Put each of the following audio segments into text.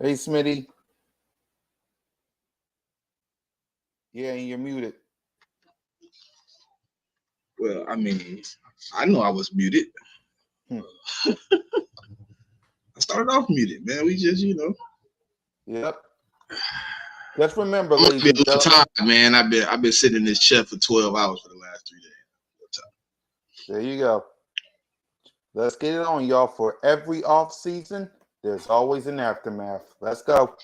Hey, Smitty. Yeah, and you're muted. Well, I mean, I know I was muted. Hmm. I started off muted, man. We just, Yep. Just remember, I'm gonna ladies be a and little gentlemen, tired, man. I've been sitting in this chair for 12 hours for the last 3 days. there you go. Let's get it on, y'all. For every off season, there's always an aftermath. Let's go.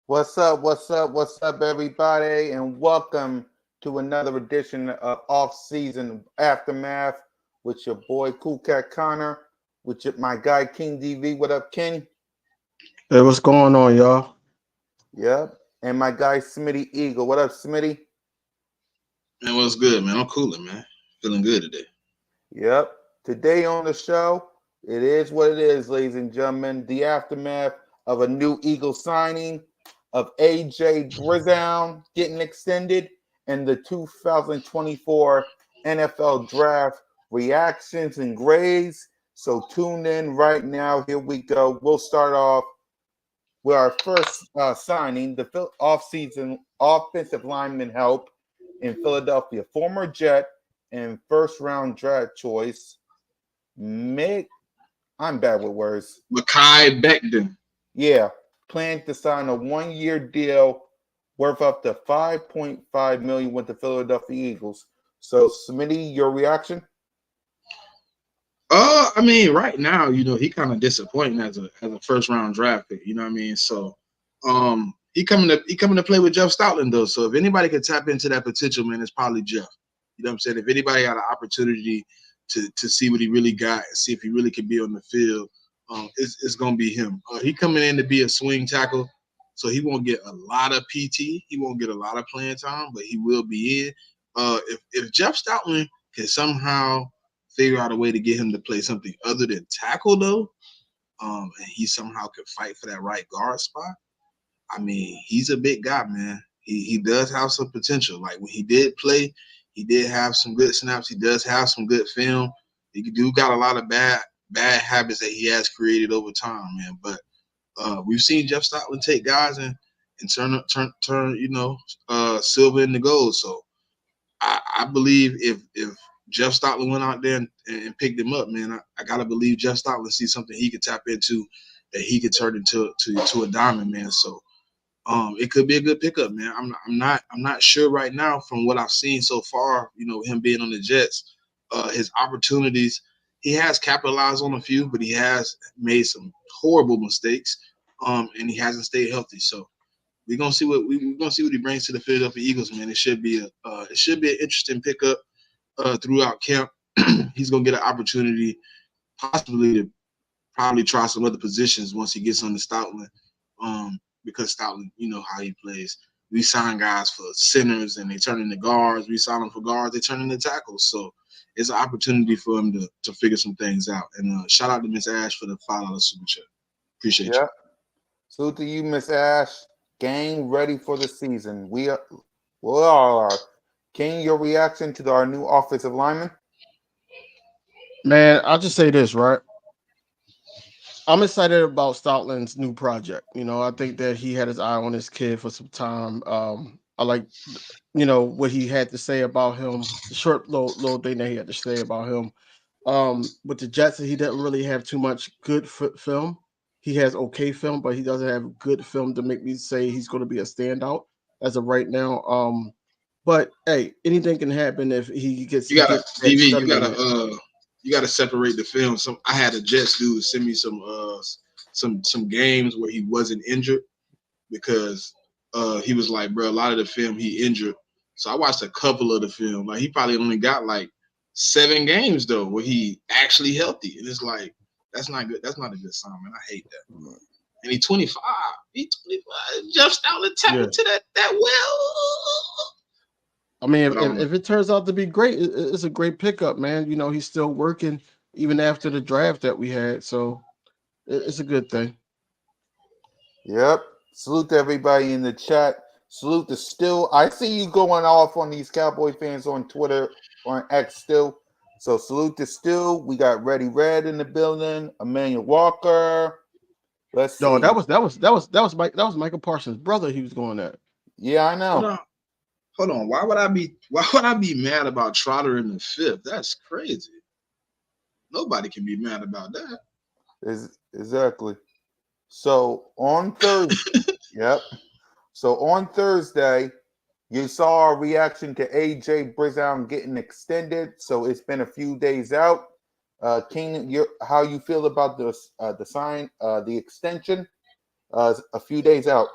What's up? What's up? What's up, everybody? And welcome to another edition of Off Season Aftermath with your boy Cool Cat Connor, with my guy King DV. What up, King? Hey, what's going on, y'all? Yep. And my guy Smitty Eagle. What up, Smitty? Man, what's good, man? I'm cooling, man. Feeling good today. Yep. Today on the show, it is what it is, ladies and gentlemen. The aftermath of a new Eagle signing, of AJ Brown getting extended, and the 2024 NFL Draft reactions and grades. So tune in right now. Here we go. We'll start off with our first signing, the offseason offensive lineman help in Philadelphia, former Jet and first round draft choice. I'm bad with words. Mekhi Becton. Yeah, planned to sign a 1-year deal worth up to $5.5 million with the Philadelphia Eagles. So, Smitty, your reaction? I mean, right now, he kind of disappointing as a first round draft pick. You know what I mean? So, he coming to play with Jeff Stoutland though. So if anybody could tap into that potential, man, it's probably Jeff. You know what I'm saying? If anybody got an opportunity to see what he really got and see if he really can be on the field, it's gonna be him. He coming in to be a swing tackle, so he won't get a lot of PT. He won't get a lot of playing time, but he will be in. If Jeff Stoutland can somehow figure out a way to get him to play something other than tackle, though, and he somehow could fight for that right guard spot. I mean, he's a big guy, man. He does have some potential. Like when he did play, he did have some good snaps. He does have some good film. He do got a lot of bad habits that he has created over time, man. But we've seen Jeff Stoutland take guys and turn silver into gold. So I believe if Jeff Stoutland went out there and picked him up, man, I gotta believe Jeff Stoutland sees something he could tap into that he could turn into to a diamond, man. So it could be a good pickup, man. I'm not sure right now from what I've seen so far. Him being on the Jets, his opportunities, he has capitalized on a few, but he has made some horrible mistakes, and he hasn't stayed healthy. So we're gonna see what he brings to the Philadelphia Eagles, man. It should be an interesting pickup throughout camp. He's gonna get an opportunity, possibly to probably try some other positions once he gets on the Stoutland. because Stoutland, you know how he plays. We sign guys for centers and they turn into guards. We sign them for guards, they turn into tackles. So it's an opportunity for him to figure some things out. And shout out to Miss Ash for the $5 super chat. Appreciate you. Salute to you, Miss Ash. Gang ready for the season. We are. King, your reaction to our new offensive lineman? Man, I'll just say this, right? I'm excited about Stoutland's new project. You know, I think that he had his eye on this kid for some time. I like, you know, what he had to say about him, the short little thing that he had to say about him. With the Jets, he didn't really have too much good film. He has okay film, but he doesn't have good film to make me say he's going to be a standout as of right now. But hey, anything can happen if he gets You gotta that DV, studying in. you gotta separate the film. I had a Jets dude send me some games where he wasn't injured because he was like, bro, a lot of the film he injured. So I watched a couple of the film. Like he probably only got like 7 games though where he actually healthy. And it's like, that's not good. That's not a good sign, man. I hate that. And he's 25. He's 25. Jeff Stoutland tapped to that well. I mean, if it turns out to be great, it's a great pickup, man. You know, he's still working even after the draft that we had. So it's a good thing. Yep. Salute to everybody in the chat. Salute to Still. I see you going off on these Cowboy fans on Twitter or on X still. So salute to Still. We got Ready Red in the building. Emmanuel Walker. Let's see. No, that was Michael Parsons' brother. He was going at. Yeah, I know. Hold on. Why would I be mad about Trotter in the 5th? That's crazy. Nobody can be mad about that. Exactly. So on Thursday, yep. So on Thursday, you saw our reaction to AJ Brown getting extended. So it's been a few days out. King, how you feel about the extension? A few days out.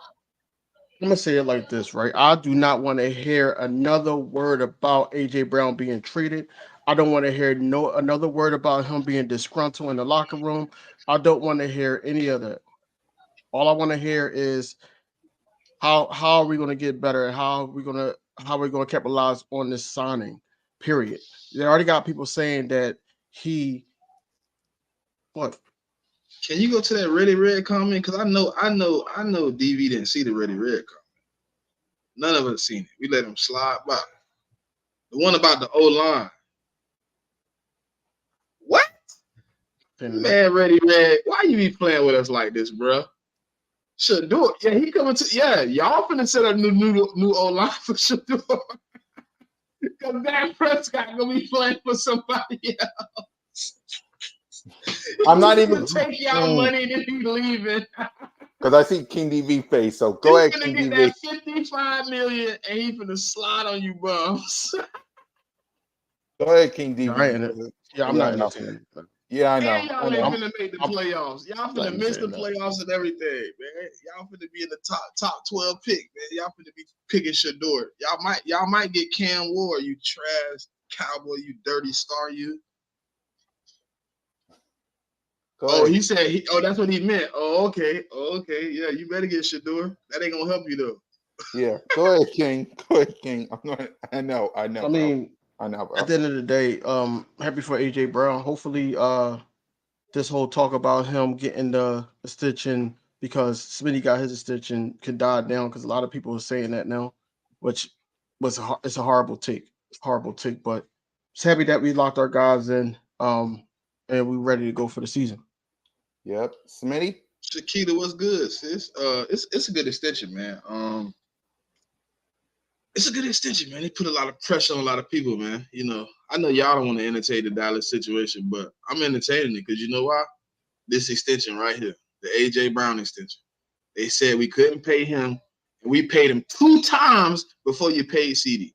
I'm gonna say it like this, right? I do not want to hear another word about AJ Brown being treated. I don't want to hear another word about him being disgruntled in the locker room. I don't want to hear any of that. All I want to hear is how are we going to get better and how are we going to capitalize on this signing. Period. They already got people saying that what? Can you go to that Ready Red comment? Because I know DV didn't see the Ready Red comment. None of us seen it. We let him slide by. The one about the O-line. What? Man, Ready Red, why you be playing with us like this, bro? Should do it. Yeah, he coming to. Yeah, y'all finna set up new O-line for sure. Because Dak Prescott gonna be playing for somebody else. I'm not even take y'all money and then be leaving. Because I see King DV face. So go ahead, King get DV. That $55 million and he finna slide on you bums. Go ahead, King DV. Right, yeah, I'm not entertaining. Yeah, I know. And y'all ain't finna make the playoffs. Y'all finna miss the playoffs and everything, man. Y'all finna be in the top 12 pick, man. Y'all finna be picking Shador. Y'all might get Cam Ward, you trash cowboy, you dirty star, you. He said that's what he meant. Okay. Yeah, you better get Shador. That ain't gonna help you though. Yeah, go ahead, King. Go ahead, King. I know. I mean, I know, bro. At the end of the day, happy for AJ Brown. Hopefully, this whole talk about him getting the extension because Smitty got his extension can die down because a lot of people are saying that now, which it's a horrible take. It's a horrible take, but it's happy that we locked our guys in, and we're ready to go for the season. Yep, Smitty. Shakita, what's good, sis? It's a good extension, man. It's a good extension, man. They put a lot of pressure on a lot of people, man. You know, I know y'all don't want to entertain the Dallas situation, but I'm entertaining it because you know why? This extension right here, the AJ Brown extension. They said we couldn't pay him, and we paid him 2 times before you paid CD.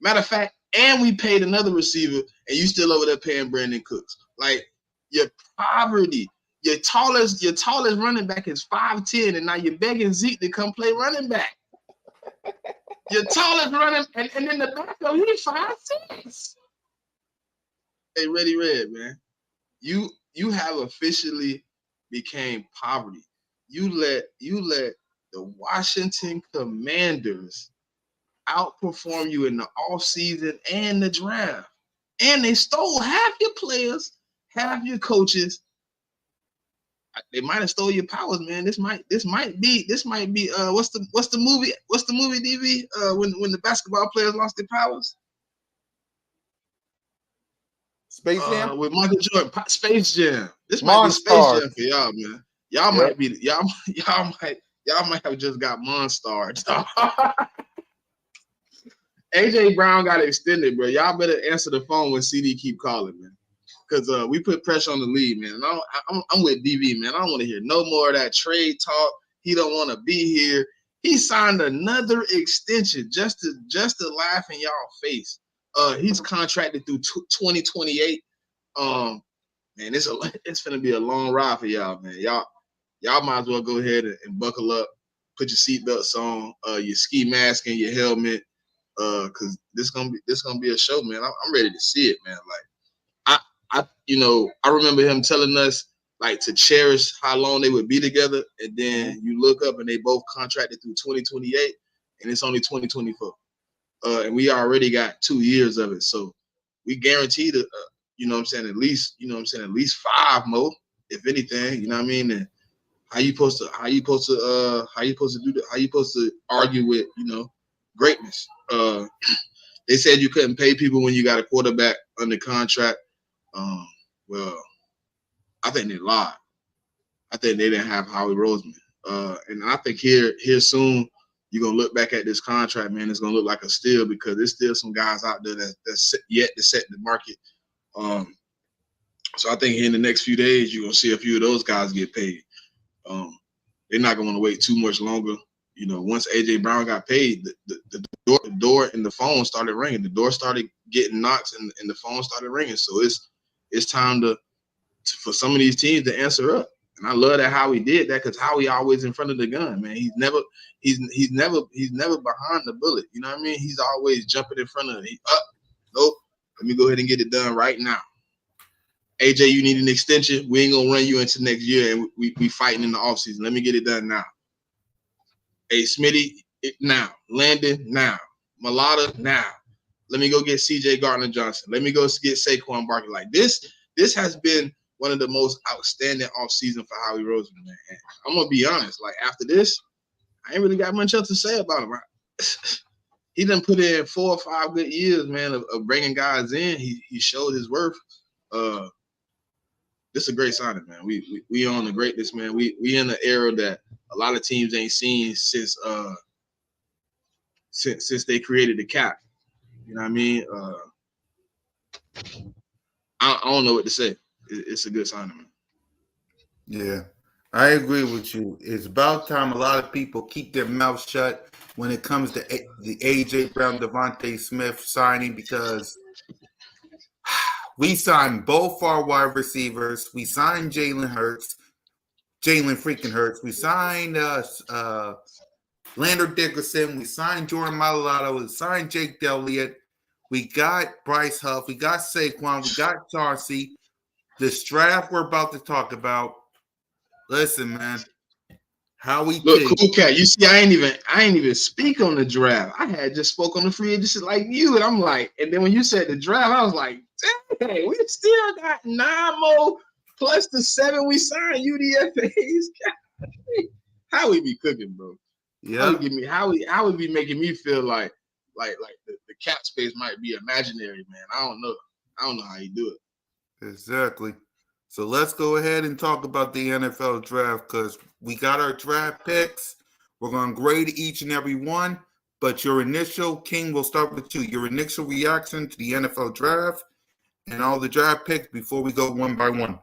Matter of fact, and we paid another receiver, and you still over there paying Brandon Cooks. Like your poverty, your tallest running back is 5'10", and now you're begging Zeke to come play running back. Your tallest running, and then the backup, he's 5'6". Hey, Ready Red, man. You have officially became poverty. You let the the Washington Commanders outperform you in the offseason and the draft. And they stole half your players, half your coaches. They might have stole your powers, man. This might be what's the movie DV when the basketball players lost their powers? Space Jam with Michael Jordan, Space Jam. This might be Space Jam for y'all, man. Y'all might be y'all might have just got monsters. AJ Brown got extended, bro. Y'all better answer the phone when CD keep calling, man. Because we put pressure on the league, man. And I'm with DV, man. I don't want to hear no more of that trade talk. He don't want to be here. He signed another extension just to laugh in y'all face. He's contracted through 2028. Man, it's gonna be a long ride for y'all, man. Y'all might as well go ahead and buckle up, put your seatbelts on, your ski mask and your helmet, because this gonna be a show, man. I'm ready to see it, man. Like I remember him telling us like to cherish how long they would be together, and then you look up and they both contracted through 2028, and it's only 2024, and we already got 2 years of it, so we guaranteed at least 5 more, if anything. You know what I mean? And how you supposed to argue with greatness? They said you couldn't pay people when you got a quarterback under contract. Well, I think they lied. I think they didn't have Howie Roseman. And I think here soon you're gonna look back at this contract, man. It's gonna look like a steal because there's still some guys out there that's yet to set the market. So I think here in the next few days you're gonna see a few of those guys get paid. They're not gonna want to wait too much longer. Once AJ Brown got paid, the door and the phone started ringing. The door started getting knocks and the phone started ringing. So it's time for some of these teams to answer up. And I love that Howie did that because Howie always in front of the gun, man. He's never behind the bullet. You know what I mean? He's always jumping in front of it. Nope. Let me go ahead and get it done right now. AJ, you need an extension. We ain't gonna run you into next year, and we fighting in the offseason. Let me get it done now. Hey, Smitty, now. Landon, now. Mulata, now. Let me go get C.J. Gardner-Johnson. Let me go get Saquon Barkley. Like this has been one of the most outstanding offseason for Howie Roseman, man. And I'm gonna be honest. Like after this, I ain't really got much else to say about him. He done put in 4 or 5 good years, man, of bringing guys in. He showed his worth. This is a great signing, man. We on the greatness, man. We in an era that a lot of teams ain't seen since they created the cap. You know what I mean? I don't know what to say. It's a good signing, man. Yeah, I agree with you. It's about time a lot of people keep their mouth shut when it comes to the AJ Brown, Devontae Smith signing, because we signed both our wide receivers. We signed Jalen freaking Hurts. We signed Landon Dickerson. We signed Jordan Mailata. We signed Jake Elliott. We got Bryce Huff. We got Saquon. We got Chauncey. This draft we're about to talk about. Listen, man. Howie Look, Cool Cat. You see, I ain't even speak on the draft. I had just spoke on the free agency like you, and I'm like, and then when you said the draft, I was like, dang, we still got 9 more plus the 7 we signed UDFAs. How we be cooking, bro? Yeah. How would be making me feel like the cap space might be imaginary, man. I don't know how you do it. Exactly. So let's go ahead and talk about the NFL draft because we got our draft picks. We're going to grade each and every one, but King, we'll start with you. Your initial reaction to the NFL draft and all the draft picks before we go one by one.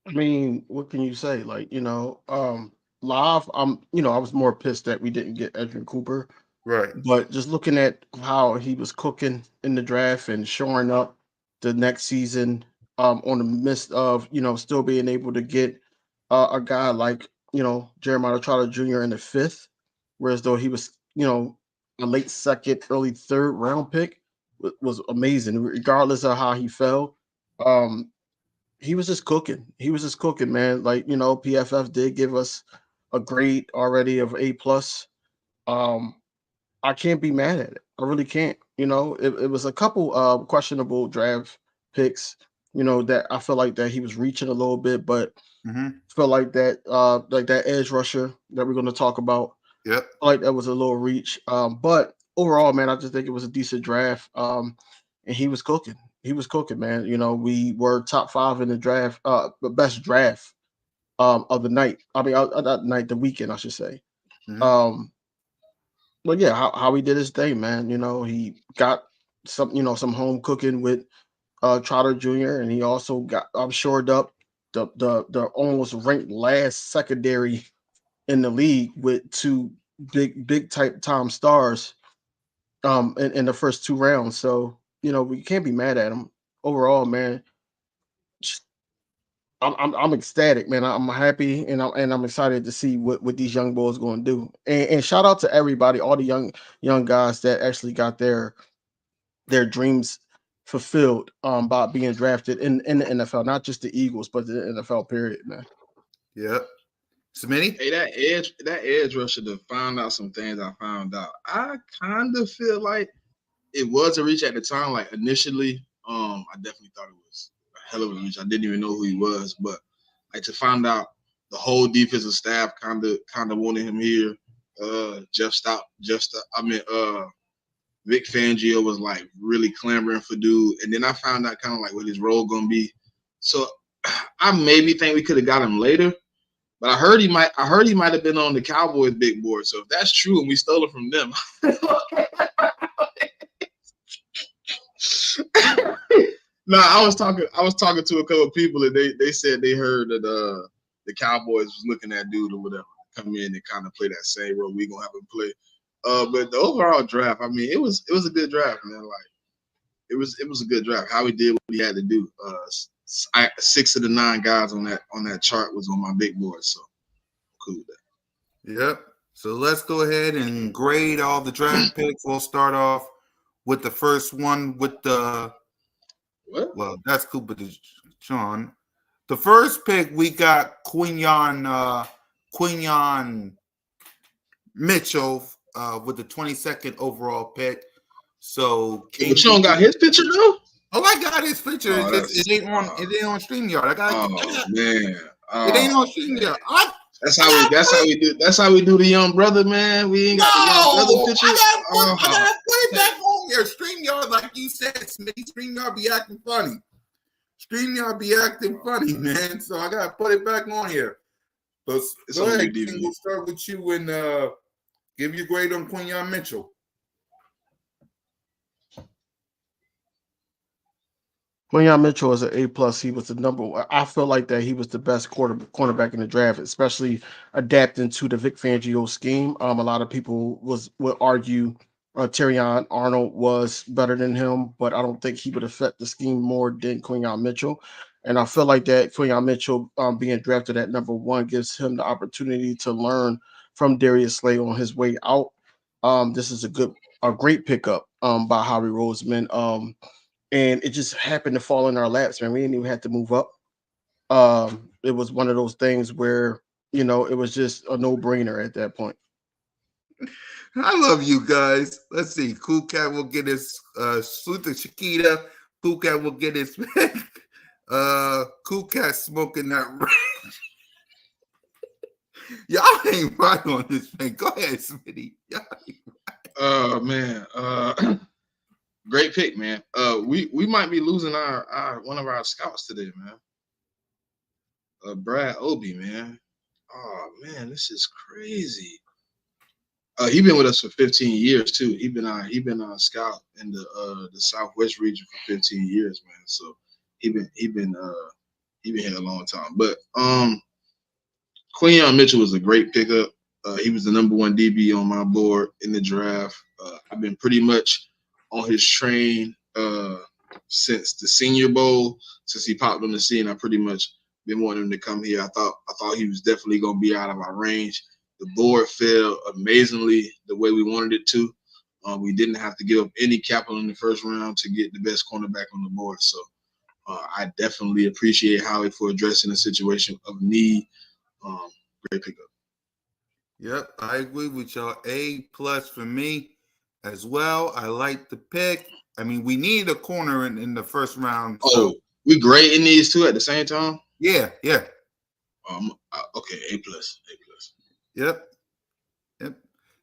I mean, what can you say? Like, live, I was more pissed that we didn't get Edgerrin Cooper. Right. But just looking at how he was cooking in the draft and shoring up the next season on the midst of, still being able to get a guy like, Jeremiah Trotter Jr. in the 5th, whereas though he was, a late 2nd, early 3rd round pick was amazing, regardless of how he fell. He was just cooking. Man. Like, PFF did give us a grade already of A plus. I can't be mad at it. I really can't. You know, it was a couple questionable draft picks, you know, that I feel like that he was reaching a little bit, but Mm-hmm. feel like that edge rusher that we're gonna talk about, Yep. like that was a little reach. But overall, man, I just think it was a decent draft. And he was cooking. He was cooking, man. You know, we were top 5 in the draft, the best draft of the night. I mean, not night, the weekend, I should say. Mm-hmm. But yeah, how he did his thing, man. You know, he got some home cooking with Trotter Jr. and he also got shored up the almost ranked last secondary in the league with 2 big type time stars in the first 2 rounds. So, you know, we can't be mad at him. Overall, man, I'm ecstatic, man. I'm happy and I'm excited to see what these young boys going to do. And shout out to everybody, all the young guys that actually got their dreams fulfilled by being drafted in the NFL, not just the Eagles, but the NFL period, man. Yep. Smitty? Hey, that edge rusher to find out some things I found out. I kind of feel like it was a reach at the time. Like initially, I definitely thought it was a hell of a reach. I didn't even know who he was, but like to find out the whole defensive staff kind of wanted him here. Vic Fangio was like really clamoring for dude, and then I found out kind of like what his role gonna be. So I maybe think we could have got him later, but I heard he might have been on the Cowboys big board. So if that's true and we stole it from them, no, I was talking to a couple of people and they said they heard that the Cowboys was looking at dude or whatever come in and kind of play that same role we gonna have him play. But the overall draft, I mean, it was a good draft, man. Like it was a good draft. How he did what he had to do. 6 of the 9 guys on that chart was on my big board, so cool with that. Yep. So let's go ahead and grade all the draft picks. We'll start off with the first one with the What? Well, that's Cooper Sean. The first pick we got Quinyon Mitchell with the 22nd overall pick. So But you don't got his picture though? Oh, I got his picture. Oh, it ain't on StreamYard. Man. It ain't on StreamYard. That's how we do the young brother, man. We ain't got the young brother picture. I gotta put it back on here. StreamYard, like you said, StreamYard be acting funny. StreamYard be acting funny, man. So I gotta put it back on here. So go ahead, we'll start with you and give your grade on Quinyon Mitchell. Quinyon Mitchell is an A+. He was the number. I feel like that he was the best cornerback in the draft, especially adapting to the Vic Fangio scheme. A lot of people would argue Terrion Arnold was better than him, but I don't think he would affect the scheme more than Quinyon Mitchell. And I feel like that Quinyon Mitchell being drafted at number 1 gives him the opportunity to learn from Darius Slay on his way out. This is a great pickup by Howie Roseman. And it just happened to fall in our laps, man. We didn't even have to move up. It was one of those things where, you know, it was just a no-brainer at that point. I love you guys. Let's see. Cool Cat will get his salute to Chiquita. Cool Cat will get his Cool Cat smoking that. Y'all ain't right on this thing. Go ahead, Smitty. Oh man. Great pick, man. We might be losing our one of our scouts today, man. Brad Obi, man. Oh man, this is crazy. He been with us for 15 years too. He been our scout in the Southwest region for 15 years, man. So he been here a long time. But Quinyon Mitchell was a great pickup. He was the number 1 DB on my board in the draft. I've been pretty much on his train since the Senior Bowl, since he popped on the scene. I pretty much been wanting him to come here. I thought he was definitely going to be out of our range. The board fell amazingly the way we wanted it to. We didn't have to give up any capital in the first round to get the best cornerback on the board. So I definitely appreciate Howie for addressing a situation of need. Great pickup. Yep, I agree with y'all. A+ for me as well. I like the pick. I mean, we need a corner in the first round. So Oh, we grading these two at the same time. yeah. Okay, A+. Yep.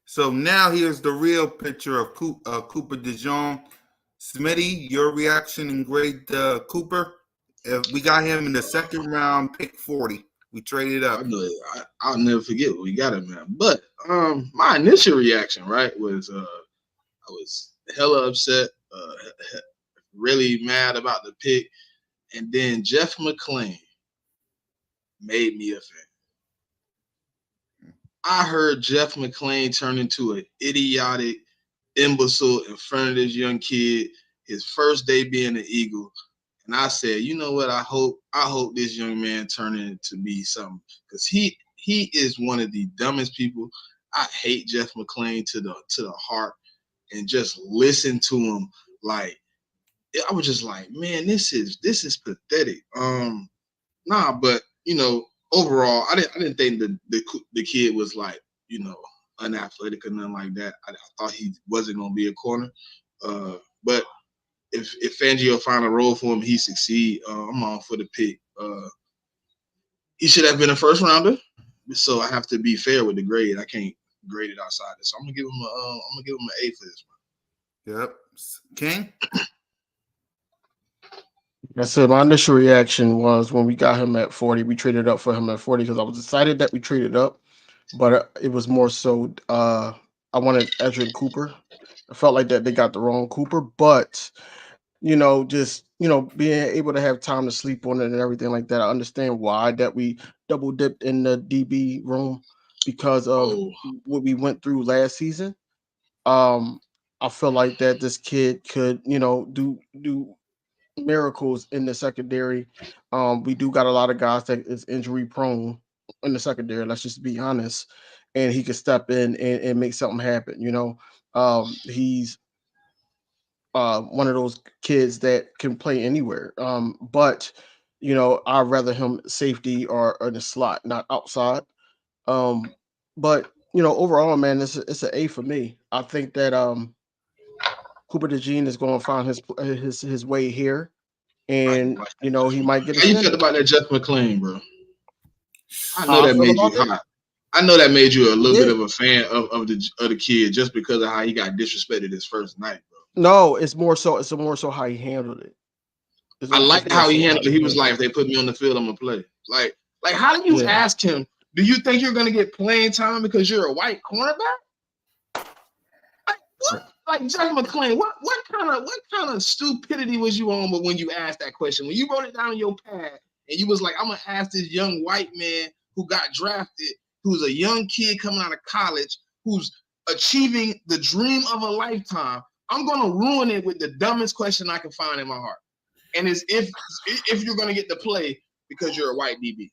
So now here's the real picture of Cooper DeJean. Smitty, your reaction and grade Cooper. We got him in the second round, pick 40. We traded up. I'll never forget what we got him at. But my initial reaction, right, was I was hella upset, really mad about the pick, and then Jeff McClain made me a fan. I heard Jeff McClain turn into an idiotic imbecile in front of this young kid, his first day being an Eagle. And I said, you know what? I hope this young man turn into be something, because he is one of the dumbest people. I hate Jeff McClain to the heart, and just listen to him. Like, I was just like, man, this is pathetic. But overall, I didn't think the kid was like, unathletic or nothing like that. I thought he wasn't gonna be a corner. But if Fangio find a role for him, he succeed. I'm all for the pick. He should have been a first rounder, so I have to be fair with the grade. I can't grade it outside this. So I'm gonna give him an A for this one. Yep. King. So my initial reaction was when we got him at 40, we traded up for him at 40 because I was excited that we traded up, but it was more so I wanted Edgerrin Cooper. I felt like that they got the wrong Cooper, but just being able to have time to sleep on it and everything like that. I understand why that we double dipped in the DB room because of what we went through last season. I feel like that this kid could, do miracles in the secondary. We do got a lot of guys that is injury prone in the secondary. Let's just be honest, and he could step in and make something happen. He's one of those kids that can play anywhere. But I'd rather him safety or in the slot, not outside. But overall, man, it's an A for me. I think that Cooper DeJean is going to find his way here, and he might get How you feel extended. about that Jeff McClain, bro? I know How I that feel made you about that? hot. I know that made you a little bit Yeah. of a fan of the kid just because of how he got disrespected his first night, bro. No, it's more so how he handled it. I like how he handled it. He was like, it. if they put me on the field, I'm gonna play. Like how do you ask him, do you think you're gonna get playing time because you're a white cornerback? Like what? Like Jeff McClain, what kind of stupidity was you on when you asked that question? When you wrote it down in your pad and you was like, I'm gonna ask this young white man who got drafted, who's a young kid coming out of college, who's achieving the dream of a lifetime. I'm gonna ruin it with the dumbest question I can find in my heart. And it's if you're gonna get to play because you're a white DB.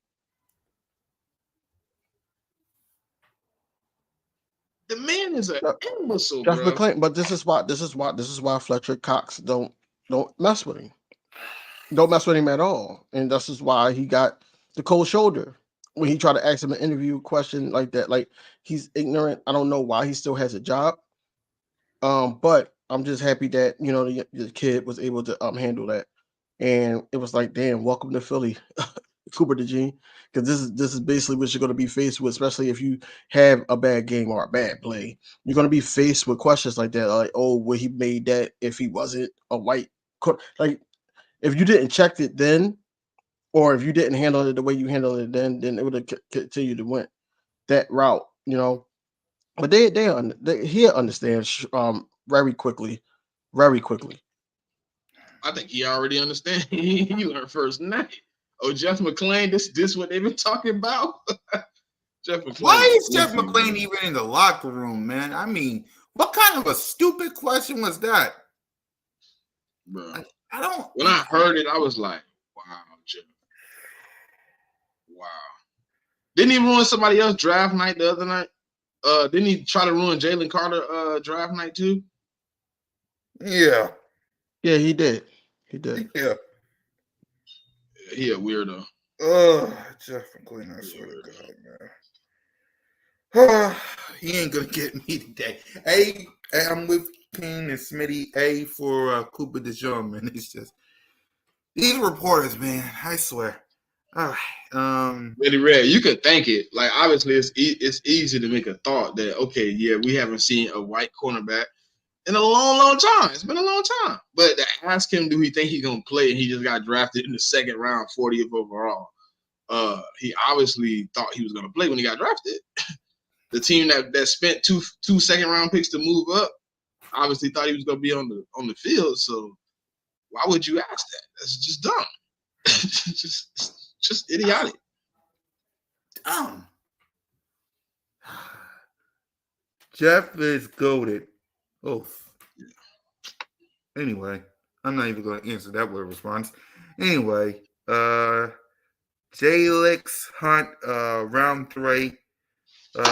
The man is an imbecile, Jeff bro. McClain, but this is why Fletcher Cox don't mess with him. Don't mess with him at all. And this is why he got the cold shoulder when he tried to ask him an interview question like that. Like, he's ignorant. I don't know why he still has a job. But I'm just happy that the kid was able to handle that. And it was like, damn, welcome to Philly, Cooper DeJean, because this is basically what you're going to be faced with, especially if you have a bad game or a bad play. You're going to be faced with questions like that, like, oh, would he made that if he wasn't a white? Like, if you didn't check it then, or if you didn't handle it the way you handled it then it would have continued to went that route, But he understands very quickly. I think he already understands. He learned first night. Oh, Jeff McClain, this what they've been talking about. Jeff McClain. Why is Jeff McClain even in the locker room, man? I mean, what kind of a stupid question was that? Bro, I don't. When I heard it, I was like, wow, Jeff. Wow. Didn't he ruin somebody else draft night the other night? Didn't he try to ruin Jalen Carter draft night too? Yeah. Yeah, he did. Yeah. He a weirdo. Jeff McClain, I swear to God, man. He ain't gonna get me today. I'm with King and Smitty. A for Cooper DeJong, man. It's just these reporters, man. I swear. All right. Really rare. You could think it. Like obviously, it's easy to make a thought that okay, yeah, we haven't seen a white cornerback in a long, long time. It's been a long time. But to ask him, do he think he's gonna play? And he just got drafted in the second round, 40th overall. He obviously thought he was gonna play when he got drafted. The team that spent two second round picks to move up obviously thought he was gonna be on the field. So why would you ask that? That's just dumb. just idiotic. Dumb. Jeff is goaded. Oh. Anyway, I'm not even going to answer that with a response. Anyway, Jalix Hunt, round 3. Go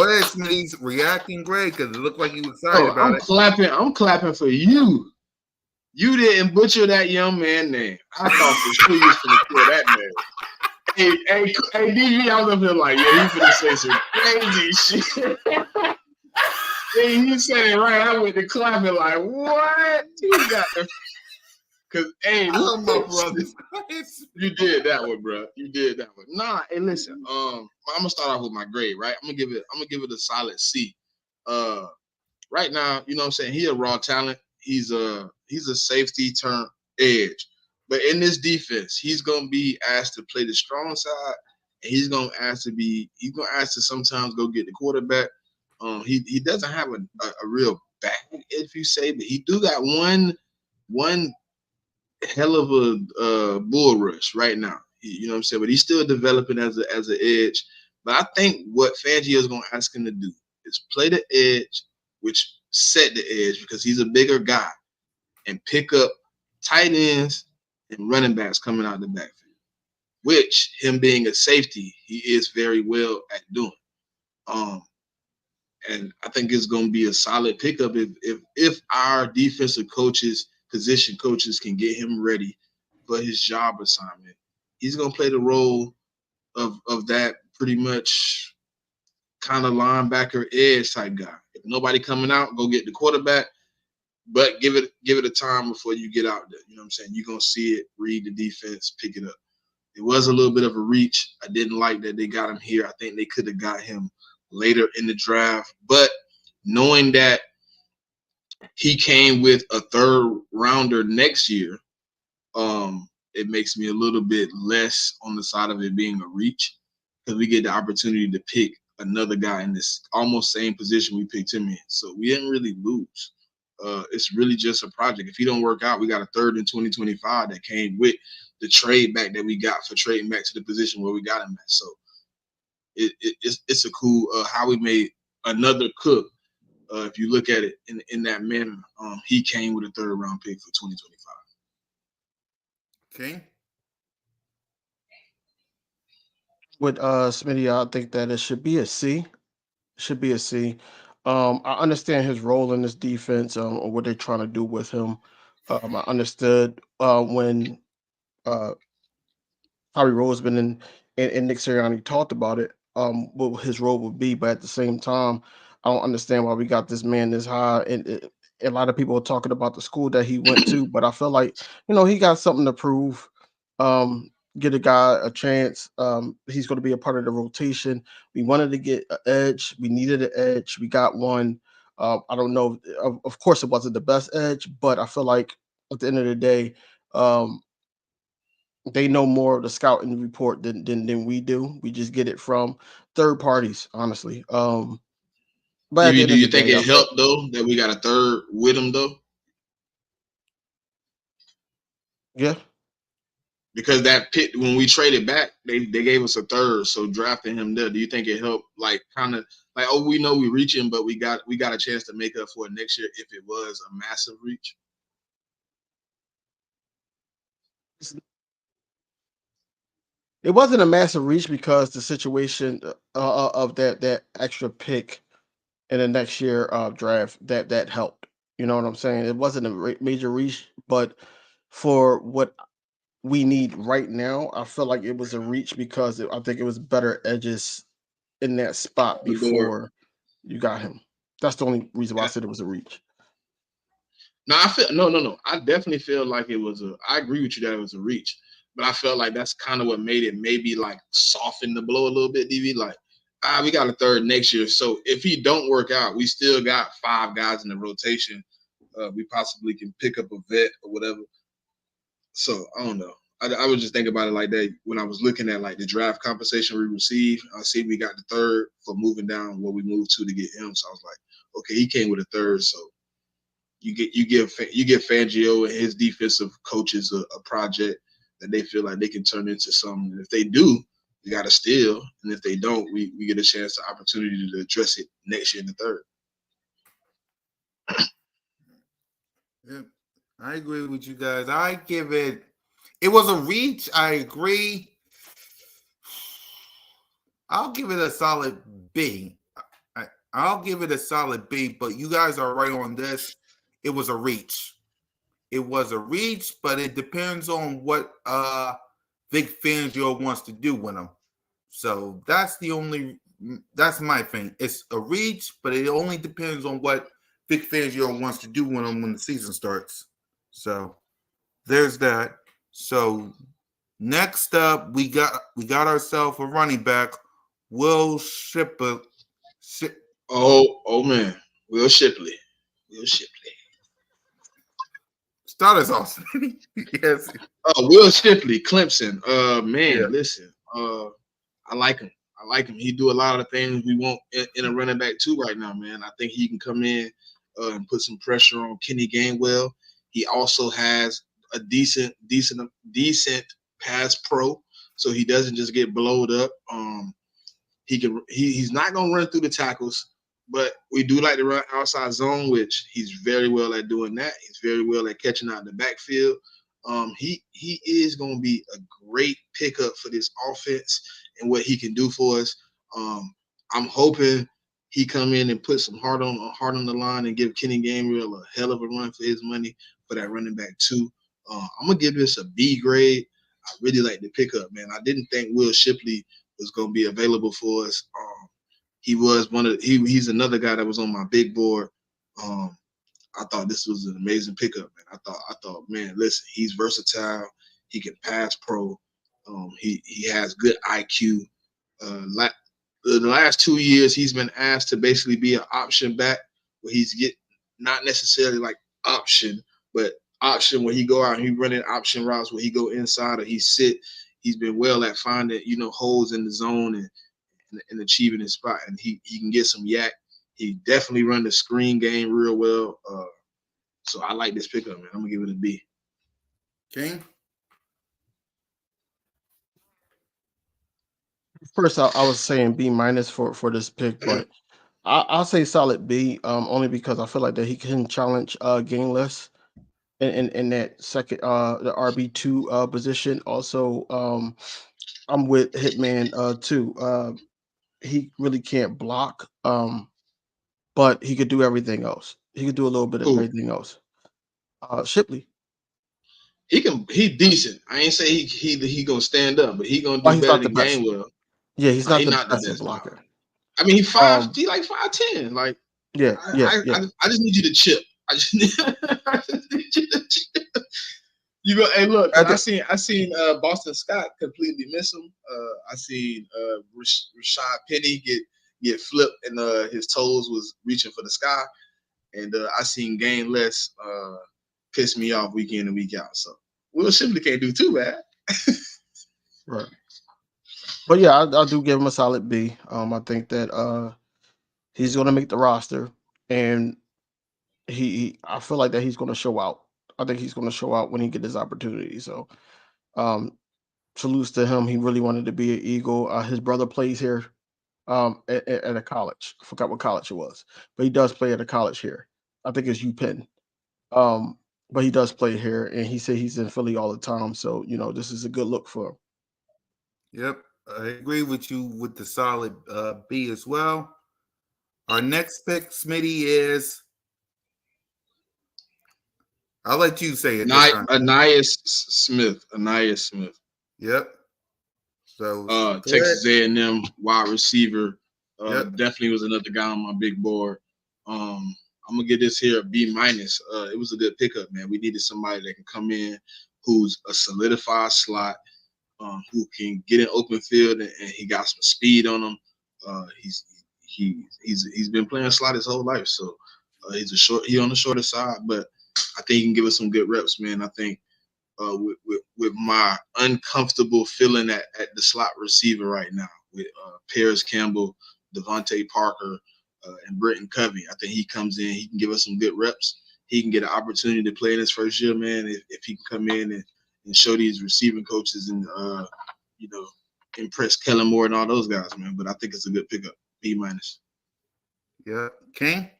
ahead, Smitty's reacting great because it looked like you were excited about it. I'm clapping for you. You didn't butcher that young man name. I thought for sure you was going to kill that man. Hey, DG, I was up there like, yeah, he's gonna say some crazy shit. Hey, he said it right. I went to clapping like, what? You got the because hey, love my brothers. You did that one, bro. You did that one. Nah, hey, listen. I'm gonna start off with my grade, right? I'm gonna give it a solid C. Right now, you know what I'm saying? He a raw talent. He's a safety turn edge. But in this defense, he's gonna be asked to play the strong side, and he's gonna ask to sometimes go get the quarterback. He doesn't have a real bag, if you say, but he do got one hell of a bull rush right now. You know what I'm saying? But he's still developing as an edge. But I think what Fangio is gonna ask him to do is play the edge, which set the edge because he's a bigger guy, and pick up tight ends and running backs coming out of the backfield, which him being a safety, he is very well at doing. And I think it's going to be a solid pickup if our defensive coaches, position coaches can get him ready for his job assignment. He's going to play the role of that pretty much kind of linebacker edge type guy. If nobody coming out, go get the quarterback. But give it a time before you get out there. You know what I'm saying? You're going to see it, read the defense, pick it up. It was a little bit of a reach. I didn't like that they got him here. I think they could have got him later in the draft. But knowing that he came with a third rounder next year, it makes me a little bit less on the side of it being a reach because we get the opportunity to pick another guy in this almost same position we picked him in. So we didn't really lose. It's really just a project. If he don't work out, we got a third in 2025 that came with the trade back that we got for trading back to the position where we got him at. So it's a cool how we made another cook. If you look at it in that manner, he came with a third round pick for 2025. Okay. With Smitty, I think that it should be a C. Should be a C. I understand his role in this defense, or what they're trying to do with him. I understood when Harry Roseman and Nick Sirianni talked about it, what his role would be. But at the same time, I don't understand why we got this man this high. And a lot of people are talking about the school that he went to, but I feel like he got something to prove. Get a guy a chance. He's going to be a part of the rotation. We wanted to get an edge. We needed an edge. We got one. I don't know. Of course, it wasn't the best edge, but I feel like at the end of the day, they know more of the scouting report than we do. We just get it from third parties, honestly. But at the end Do of you the think day, it helped though that we got a third with him though? Yeah. Because that pit when we traded back, they gave us a third. So drafting him there, do you think it helped? Like kind of like, oh, we know we're reaching, but we got a chance to make up for it next year if it was a massive reach. It wasn't a massive reach because the situation of that extra pick in the next year draft that helped. You know what I'm saying? It wasn't a major reach, but for what we need right now, I feel like it was a reach because I think it was better edges in that spot Fedor. before you got him. That's the only reason why I said it was a reach. No, I feel no. I definitely feel like it was I agree with you that it was a reach, but I felt like that's kind of what made it maybe like soften the blow a little bit. DV, like, we got a third next year, so if he don't work out, we still got 5 guys in the rotation. We possibly can pick up a vet or whatever. So I don't know. I would just think about it like that when I was looking at like the draft compensation we received. I see we got the third for moving down where we moved to get him. So I was like, okay, he came with a third, so. You give Fangio and his defensive coaches a project that they feel like they can turn into something. And if they do, we got to steal. And if they don't, we get a chance, the opportunity to address it next year in the third. Yeah, I agree with you guys. I give it was a reach. I agree. I'll give it a solid B. I'll give it a solid B, but you guys are right on this. It was a reach. It was a reach, but it depends on what Vic Fangio wants to do with him. So that's my thing. It's a reach, but it only depends on what Vic Fangio wants to do with him when the season starts. So there's that. So next up, we got ourselves a running back, Will Shipley. Oh man, Will Shipley. Start us off. Yes. Will Shipley, Clemson. Man, Yeah. listen. I like him. He do a lot of the things we want in a running back too right now, man. I think he can come in and put some pressure on Kenny Gainwell. He also has a decent pass pro, so he doesn't just get blowed up. He's not gonna run through the tackles, but we do like to run outside zone, which he's very well at doing that. He's very well at catching out in the backfield. He is going to be a great pickup for this offense and what he can do for us. I'm hoping he come in and put some heart on the line and give Kenny Gainwell a hell of a run for his money for that running back too. I'm gonna give this a B grade. I really like the pickup, man. I didn't think Will Shipley was going to be available for us. He was he's another guy that was on my big board. I thought this was an amazing pickup, man. I thought, man, listen, he's versatile. He can pass pro. He has good IQ. The last 2 years, he's been asked to basically be an option back, where he's not necessarily like option, but option where he go out and he running option routes where he go inside or he sit. He's been well at finding, holes in the zone and achieving his spot, and he can get some yak. He definitely run the screen game real well. So I like this pickup, man. I'm gonna give it a B. King? First, I was saying B minus for this pick, but I'll say solid B. Only because I feel like that he can challenge Gainless in that second the RB2 position. Also, I'm with Hitman too. He really can't block, but he could do everything else. He could do a little bit of everything else. Shipley. He decent. I ain't say he gonna stand up, but he gonna do better than Gainwell. Yeah, he's not the best blocker. No. I mean, he's 5'10". Like, yeah. I just need you to chip. I just need you to chip. You go, hey, look, I seen Boston Scott completely miss him. I seen Rashad Penny get flipped and his toes was reaching for the sky. And I seen Gainless piss me off week in and week out. So Will Shipley can't do too bad. Right. But yeah, I do give him a solid B. I think that he's going to make the roster, and I feel like that he's going to show out. I think he's going to show out when he gets his opportunity. So, salutes to him. He really wanted to be an Eagle. His brother plays here at a college. I forgot what college it was, but he does play at a college here. I think it's UPenn. But he does play here, and he said he's in Philly all the time. So, this is a good look for him. Yep, I agree with you with the solid B as well. Our next pick, Smitty, is I'll let you say it. Ainias Smith. Yep. So Texas A&M wide receiver, Definitely was another guy on my big board. I'm gonna get this here a B minus. It was a good pickup, man. We needed somebody that can come in who's a solidified slot, who can get in open field, and he got some speed on him. He's been playing slot his whole life, so he's on the shorter side, but I think he can give us some good reps, man. I think with my uncomfortable feeling at the slot receiver right now with Paris Campbell, Devontae Parker, and Britton Covey. I think he comes in, he can give us some good reps. He can get an opportunity to play in his first year, man, if he can come in and show these receiving coaches and, impress Kellen Moore and all those guys, man. But I think it's a good pickup, B minus. Yeah. King?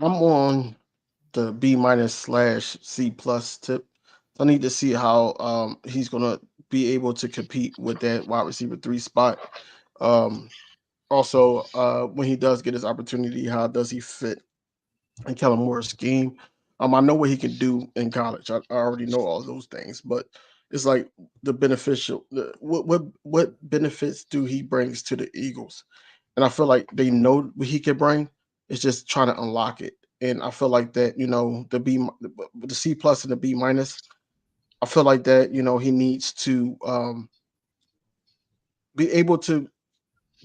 I'm on the B minus / C plus tip. I need to see how he's gonna be able to compete with that wide receiver 3 spot. Also, when he does get his opportunity, how does he fit in Kellen Moore's scheme? I know what he can do in college. I already know all those things, but it's like what benefits do he brings to the Eagles? And I feel like they know what he can bring. It's just trying to unlock it. And I feel like that, the C plus and the B minus, I feel like that, he needs to be able to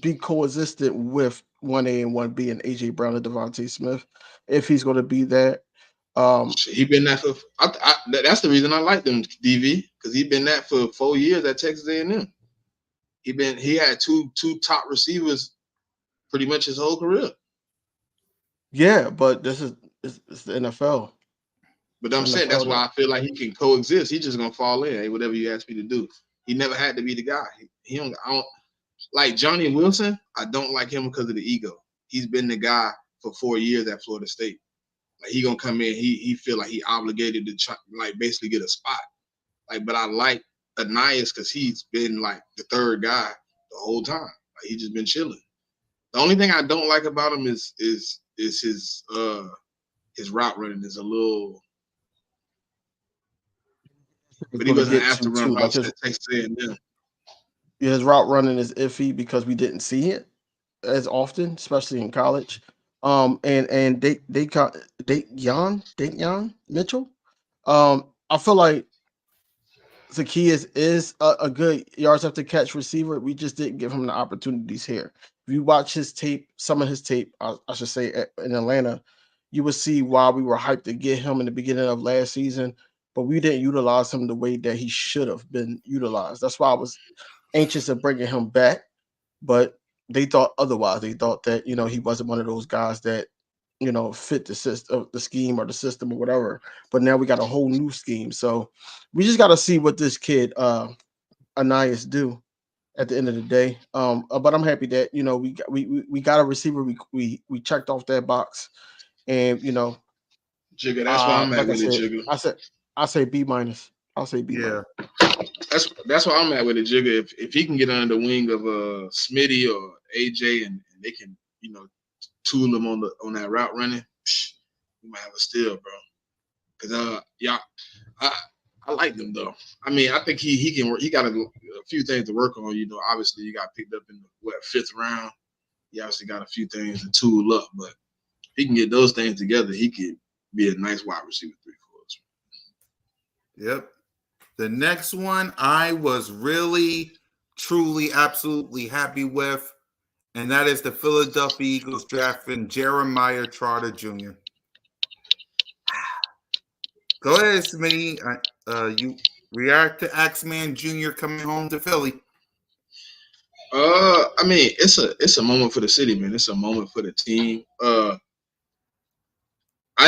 be coexistent with 1A and 1B and AJ Brown and Devontae Smith if he's going to be that. He been that for. That's the reason I like them, DV, because he been that for 4 years at Texas A&M. He had two top receivers pretty much his whole career. Yeah, but it's the NFL. But I'm saying that's why I feel like he can coexist. He's just gonna fall in. Hey, whatever you ask me to do. He never had to be the guy. I don't like Johnny Wilson. I don't like him because of the ego. He's been the guy for 4 years at Florida State. Like he gonna come in. He feel like he obligated to try, like basically get a spot. Like, but I like Ainias because he's been like the third guy the whole time. Like he just been chilling. The only thing I don't like about him is his route running is a little. But he wasn't asked to run routes at Texas A&M. Yeah, his route running is iffy because we didn't see it as often, especially in college. And Daquan Mitchell. I feel like Zacchaeus is a good yards after catch receiver. We just didn't give him the opportunities here. If you watch his tape, some of his tape, I should say, in Atlanta, you will see why we were hyped to get him in the beginning of last season, but we didn't utilize him the way that he should have been utilized. That's why I was anxious of bringing him back, but they thought otherwise. They thought that he wasn't one of those guys that fit the system, the scheme or the system or whatever. But now we got a whole new scheme, so we just got to see what this kid Ainias do at the end of the day. But I'm happy that we got a receiver. We checked off that box, and Jigga, that's why I'm at with it, Jigga. I say B minus. I'll say B minus. That's why I'm at with it, Jigga. If he can get under the wing of Smitty or AJ and they can tool him on that route running, we might have a steal, bro. Because I like them though. I mean, I think he can work. He got a few things to work on. Obviously he got picked up in the 5th round. He obviously got a few things to tool up, but if he can get those things together, he could be a nice wide receiver 3 for us. Yep. The next one I was really, truly, absolutely happy with, and that is the Philadelphia Eagles drafting Jeremiah Trotter Jr. Go ahead, Smitty. You react to Axeman Jr. coming home to Philly. I mean, it's a moment for the city, man. It's a moment for the team. I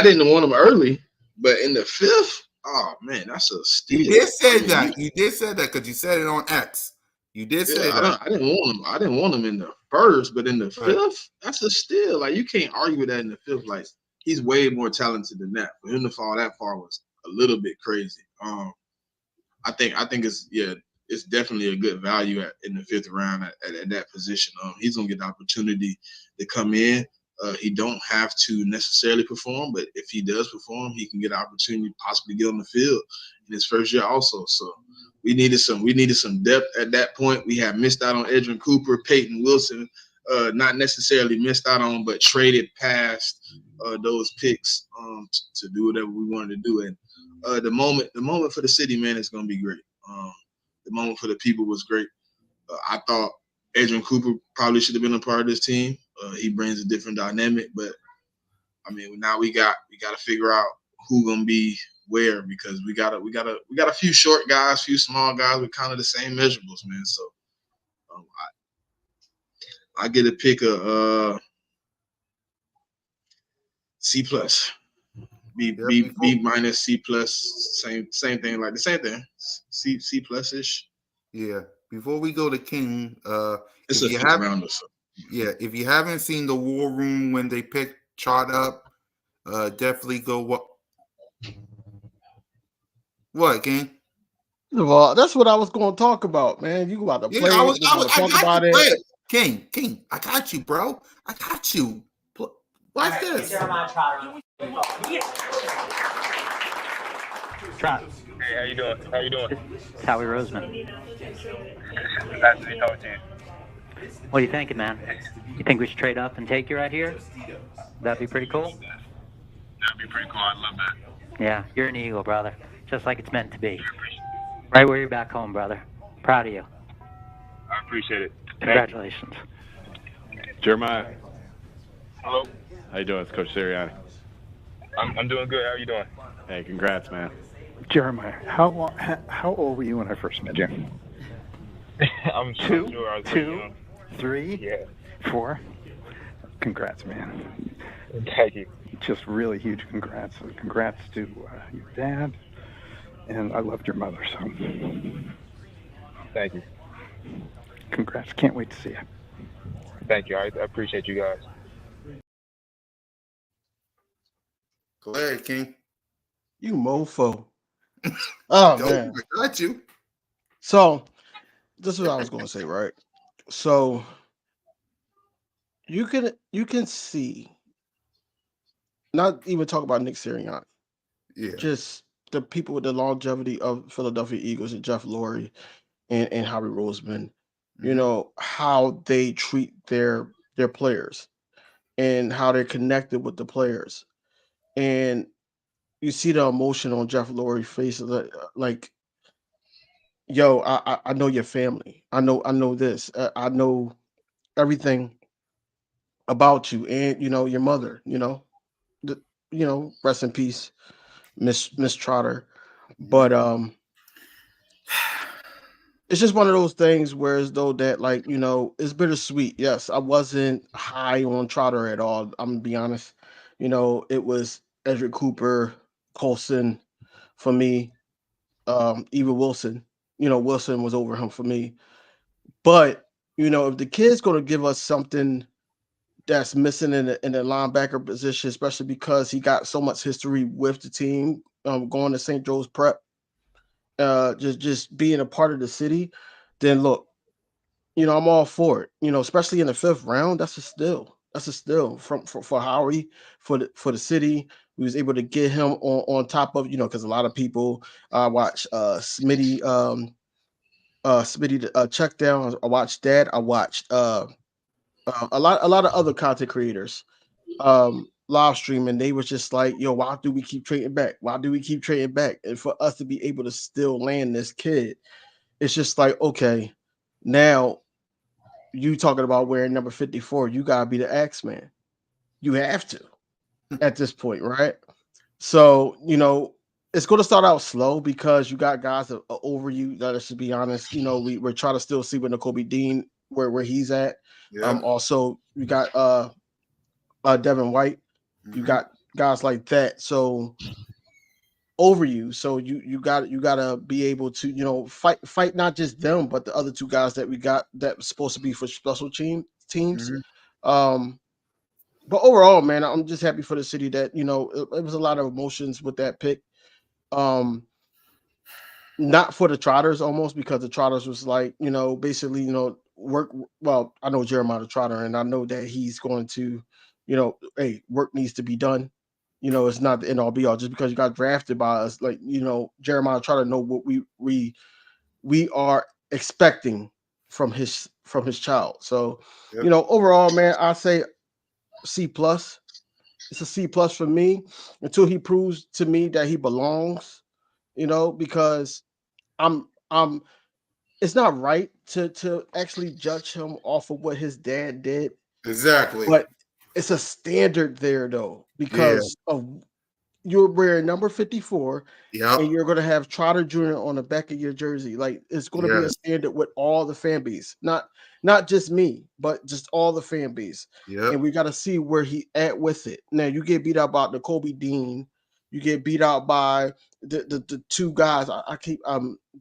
didn't want him early, but in the 5th, oh man, that's a steal. You did say that. You did say that because you said it on X. You did say that. I didn't want him. I didn't want him in the 1st, but in the 5th, that's a steal. Like you can't argue with that in the 5th. Like he's way more talented than that. For him to fall that far was a little bit crazy. I think it's definitely a good value in the 5th round at that position. He's gonna get the opportunity to come in. He don't have to necessarily perform, but if he does perform, he can get an opportunity to possibly get on the field in his first year also. So we needed some depth at that point. We had missed out on Edrin Cooper, Peyton Wilson, not necessarily missed out on, but traded past those picks to do whatever we wanted to do. And the moment for the city, man, is going to be great. The moment for the people was great. I thought Edrin Cooper probably should have been a part of this team. He brings a different dynamic, but I mean, now we got to figure out who gonna be where, because we got a few short guys, few small guys with kind of the same measurables, man. So I get to pick a C plus, B minus, C plus, same thing, like the same thing, C plus ish. Yeah. Before we go to King, it's a fifth rounder. So. Yeah, if you haven't seen the War Room when they picked Chart up, definitely go. What, King? Well, that's what I was going to talk about, man. You about to play? I was talk about it. Play. King, I got you, bro. I got you. Watch this. Trot. Hey, how you doing? How you doing? It's Howie Roseman. Nice to talk to you. What are you thinking, man? You think we should trade up and take you right here? That'd be pretty cool? That'd be pretty cool. I'd love that. Yeah, you're an Eagle, brother. Just like it's meant to be. Right where you're back home, brother. Proud of you. I appreciate it. Congratulations. Jeremiah. Hello. How you doing? It's Coach Sirianni. I'm doing good. How are you doing? Hey, congrats, man. Jeremiah, how old were you when I first met you? I'm Two, sure I was two, young. 3, Yeah. 4. Congrats, man. Thank you. Just really huge congrats. Congrats to your dad, and I loved your mother, so Thank you. congrats. Can't wait to see you. Thank you. I appreciate you guys. Go ahead, King. You mofo. Oh man, I got you. So this is what I was going to say, right? So you can see, not even talk about Nick Sirianni, Yeah. just the people with the longevity of Philadelphia Eagles and Jeff Lurie and Howie Roseman, you know, how they treat their players and how they're connected with the players. And you see the emotion on Jeff Lurie's face, like, yo, I know your family. I know this. I know everything about you, and you know your mother. Rest in peace, Miss Trotter. But it's just one of those things where as though that, like, it's bittersweet. Yes, I wasn't high on Trotter at all. I'm gonna be honest. It was Edrin Cooper, Colson for me, even Wilson. Wilson was over him for me. But if the kid's going to give us something that's missing in the linebacker position, especially because he got so much history with the team, going to St. Joe's Prep, just being a part of the city, then look, I'm all for it. Especially in the 5th round, that's a steal. That's a steal for Howie, for the city. We was able to get him on top of, because a lot of people watch Smitty check down. I watched that. I watched a lot of other content creators live streaming. They was just like, yo, why do we keep trading back? Why do we keep trading back? And for us to be able to still land this kid, it's just like, okay, now you talking about wearing number 54, you gotta be the X man. You have to at this point, right? So, it's going to start out slow because you got guys that are over you. That, should be honest, we're trying to still see where Nakobe Dean, where he's at. Yeah. Also, you got Devin White. You got guys like that. So over you. So you got to be able to fight not just them, but the other 2 guys that we got that was supposed to be for special teams. But overall, man, I'm just happy for the city that it was a lot of emotions with that pick. Not for the Trotters almost, because the Trotters was like, basically, work. Well, I know Jeremiah the Trotter, and I know that he's going to, hey, work needs to be done. It's not the end all be all. Just because you got drafted by us, like Jeremiah Trotter know what we are expecting from his child. So Yep. overall, man, I say C+. It's a C+ for me until he proves to me that he belongs. Because I'm it's not right to actually judge him off of what his dad did, Exactly. but it's a standard there though, because of you're wearing number 54 Yep. and you're going to have Trotter Jr. on the back of your jersey. Like, it's going to be a Yes. standard with all the fan base, not just me, but just all the fan base. Yep. And we got to see where he at with it. Now, you get beat out by the Kobe Dean, you get beat out by the two guys. I keep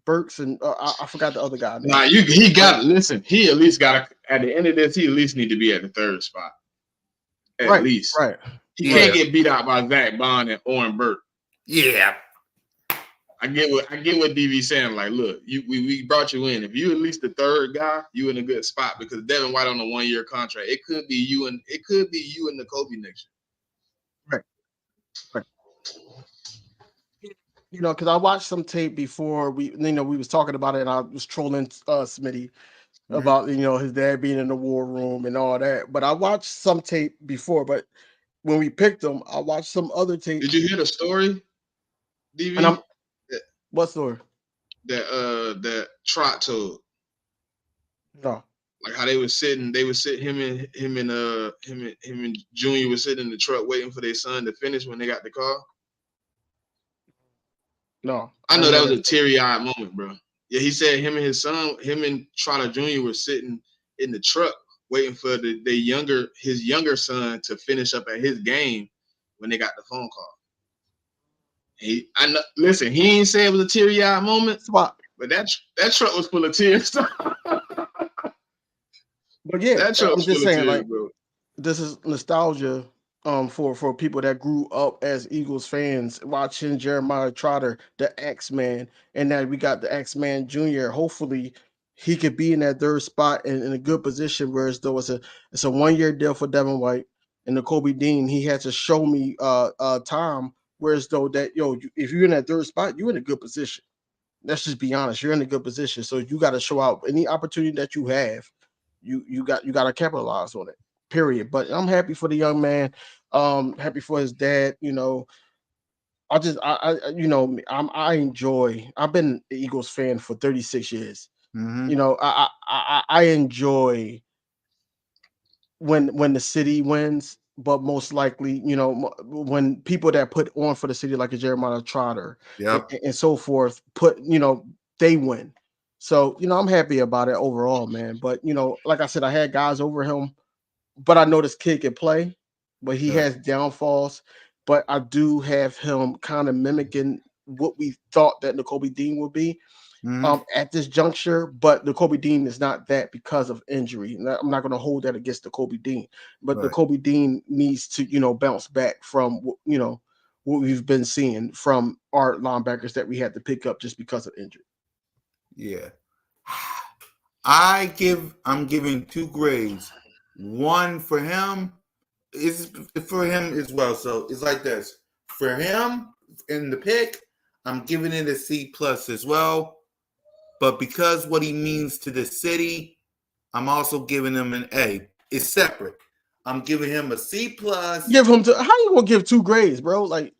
Burks and I forgot the other guy. Nah, he got listen. He at least got at the end of this. He at least need to be at the third spot. At least, right. He can't get beat out by Zach Bond and Oren Burke. Yeah. I get what DV saying. Like, look, we brought you in. If you at least the third guy, you in a good spot because Devin White on a 1-year contract. It could be you and the Kobe next year. Right. Because I watched some tape before we was talking about it, and I was trolling Smitty about his dad being in the war room and all that. But I watched some tape before. But when we picked him, I watched some other tape. Did you hear the story, DV? And what story? That Trot told. No. Like how him and Junior was sitting in the truck waiting for their son to finish when they got the car. No. I know that was a teary-eyed moment, bro. Yeah, he said him and Trotter Jr. were sitting in the truck waiting for his younger son to finish up at his game when they got the phone call. He ain't say it was a teary-eyed moment, but that truck was full of tears. But yeah, that truck I'm was just full of saying, tears, like, bro. This is nostalgia for people that grew up as Eagles fans watching Jeremiah Trotter, the X-Man, and now we got the X-Man Jr. Hopefully he could be in that third spot and in a good position, whereas though it's a 1-year deal for Devin White and the Kobe Dean. He had to show me time, whereas though that if you're in that third spot, you're in a good position. Let's just be honest, you're in a good position. So you got to show out any opportunity that you have. You got to capitalize on it. Period. But I'm happy for the young man. Happy for his dad. I enjoy. I've been an Eagles fan for 36 years. Mm-hmm. I enjoy when the city wins, but most likely, when people that put on for the city, like a Jeremiah Trotter, and so forth, they win. So, I'm happy about it overall, man. But, like I said, I had guys over him, but I know this kid can play, but he has downfalls. But I do have him kind of mimicking what we thought that Nakobe Dean would be at this juncture. But Nakobe Dean is not that because of injury. I'm not going to hold that against Nakobe Dean. But Nakobe Dean needs to, bounce back from, what we've been seeing from our linebackers that we had to pick up just because of injury. Yeah. I'm giving 2 grades. One for him is for him as well. So it's like this. For him in the pick, I'm giving it a C+ as well. But because what he means to the city, I'm also giving him an A. It's separate. I'm giving him a C+. Give him how you gonna give 2 grades, bro? Like,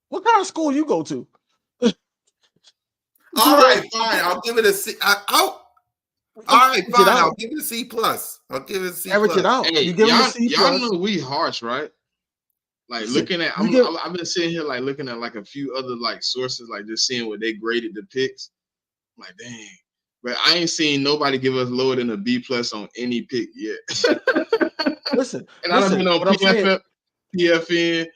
what kind of school you go to? All right, fine. I'll give it a C. All right, fine. I'll give it a C+. I'll give it a C+. Average it out. Hey, you give him a C+. Y'all know we harsh, right? Like looking at, I've been sitting here like looking at like a few other like sources, like just seeing what they graded the picks. I'm like, dang, but I ain't seen nobody give us lower than a B+ on any pick yet. Listen, and I don't know PFN,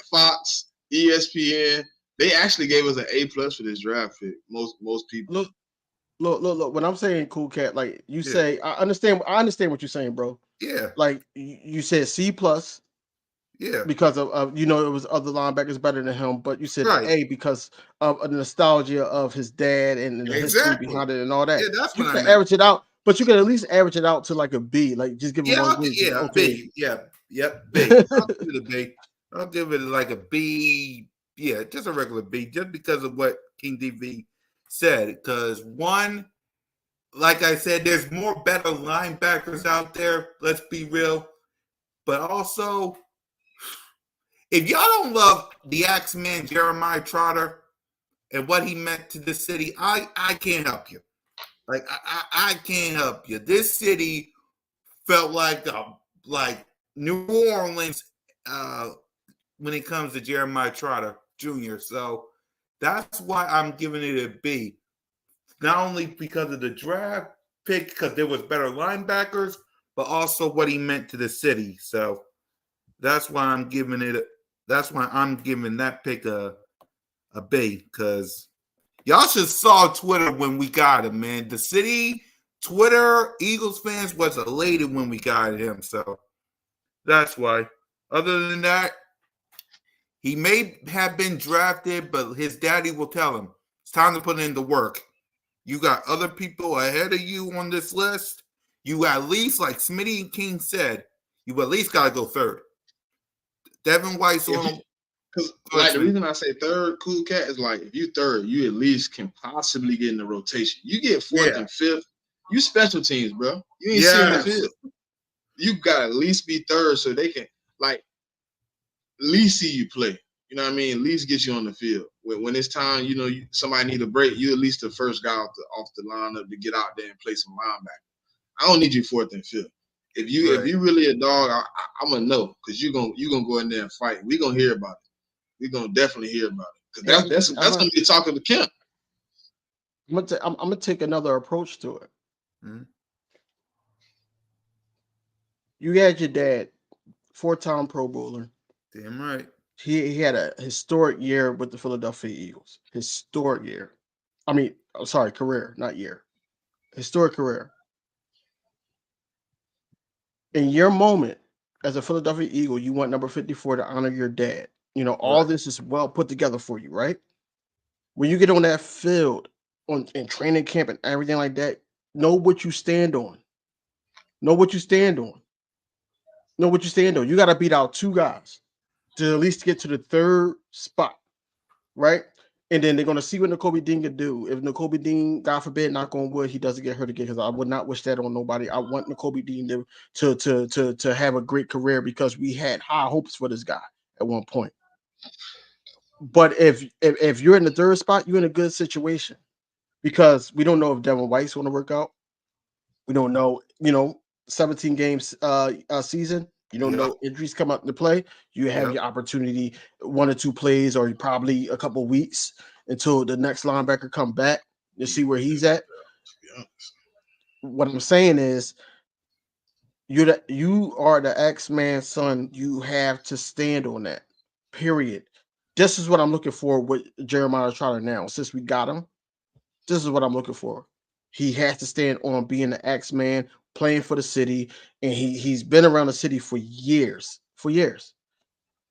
Fox, ESPN. They actually gave us an A+ for this draft pick. Most people. Look. When I'm saying Cool Cat, like you say, I understand what you're saying, bro. Yeah. Like you said C+. Yeah. Because of it was other linebackers better than him, but you said A because of a nostalgia of his dad and the history behind it and all that. Yeah, that's you what can I average it out. But you can at least average it out to like a B. Like just give him Yeah, one grade. yeah, Okay. B. Yeah, yep, B. I'll give it a B. I'll give it like a B. Yeah, just a regular B, just because of what King DV said. Because one, like I said, there's more better linebackers out there. Let's be real. But also, if y'all don't love the Axeman Jeremiah Trotter and what he meant to the city, I can't help you. Like I can't help you. This city felt like New Orleans when it comes to Jeremiah Trotter Jr. So that's why I'm giving it a B. Not only because of the draft pick, because there was better linebackers, but also what he meant to the city. So that's why I'm giving it. That's why I'm giving that pick a B. Because y'all should saw Twitter when we got him, man. The city, Twitter, Eagles fans was elated when we got him. So that's why. Other than that, he may have been drafted, but his daddy will tell him it's time to put in the work. You got other people ahead of you on this list. You at least, like Smitty and King said, you at least got to go third. Devin White's on him. Because like the reason I say third, Cool Cat, is like if you third, you at least can possibly get in the rotation. You get fourth and fifth, you special teams, bro. You ain't seeing the field. You gotta at least be third so they can like at least see you play. You know what I mean? At least get you on the field. When it's time, you know, somebody need a break, you at least the first guy off the lineup to get out there and play some linebacker. I don't need you fourth and fifth. If you really a dog, I'm gonna know because you're gonna go in there and fight. We're gonna hear about it. We're gonna definitely hear about it because that's gonna be talking to Kemp. I'm gonna take another approach to it. Mm-hmm. You had your dad, 4-time Pro Bowler. Damn right. He had a historic year with the Philadelphia Eagles. Historic year. I mean, sorry, career, not year. Historic career. In your moment as a Philadelphia Eagle, you want number 54 to honor your dad. You know, all this is well put together for you, right? When you get on that field in training camp and everything like that, know what you stand on. Know what you stand on. Know what you stand on. You got to beat out 2 guys to at least get to the 3rd spot, right? And then they're going to see what Nakobe Dean can do. If Nakobe Dean, God forbid, knock on wood, he doesn't get hurt again, because I would not wish that on nobody. I want Nakobe Dean to have a great career because we had high hopes for this guy at one point. But if you're in the 3rd spot, you're in a good situation because we don't know if Devin White's going to work out. We don't know, 17 games season. You don't know injuries come out into play. You have your opportunity, 1 or 2 plays, or probably a couple weeks until the next linebacker come back to see where he's at. What I'm saying is, you are the X-Man son. You have to stand on that. Period. This is what I'm looking for with Jeremiah Trotter now. Since we got him, this is what I'm looking for. He has to stand on being the X-Man, playing for the city, and he's been around the city for years.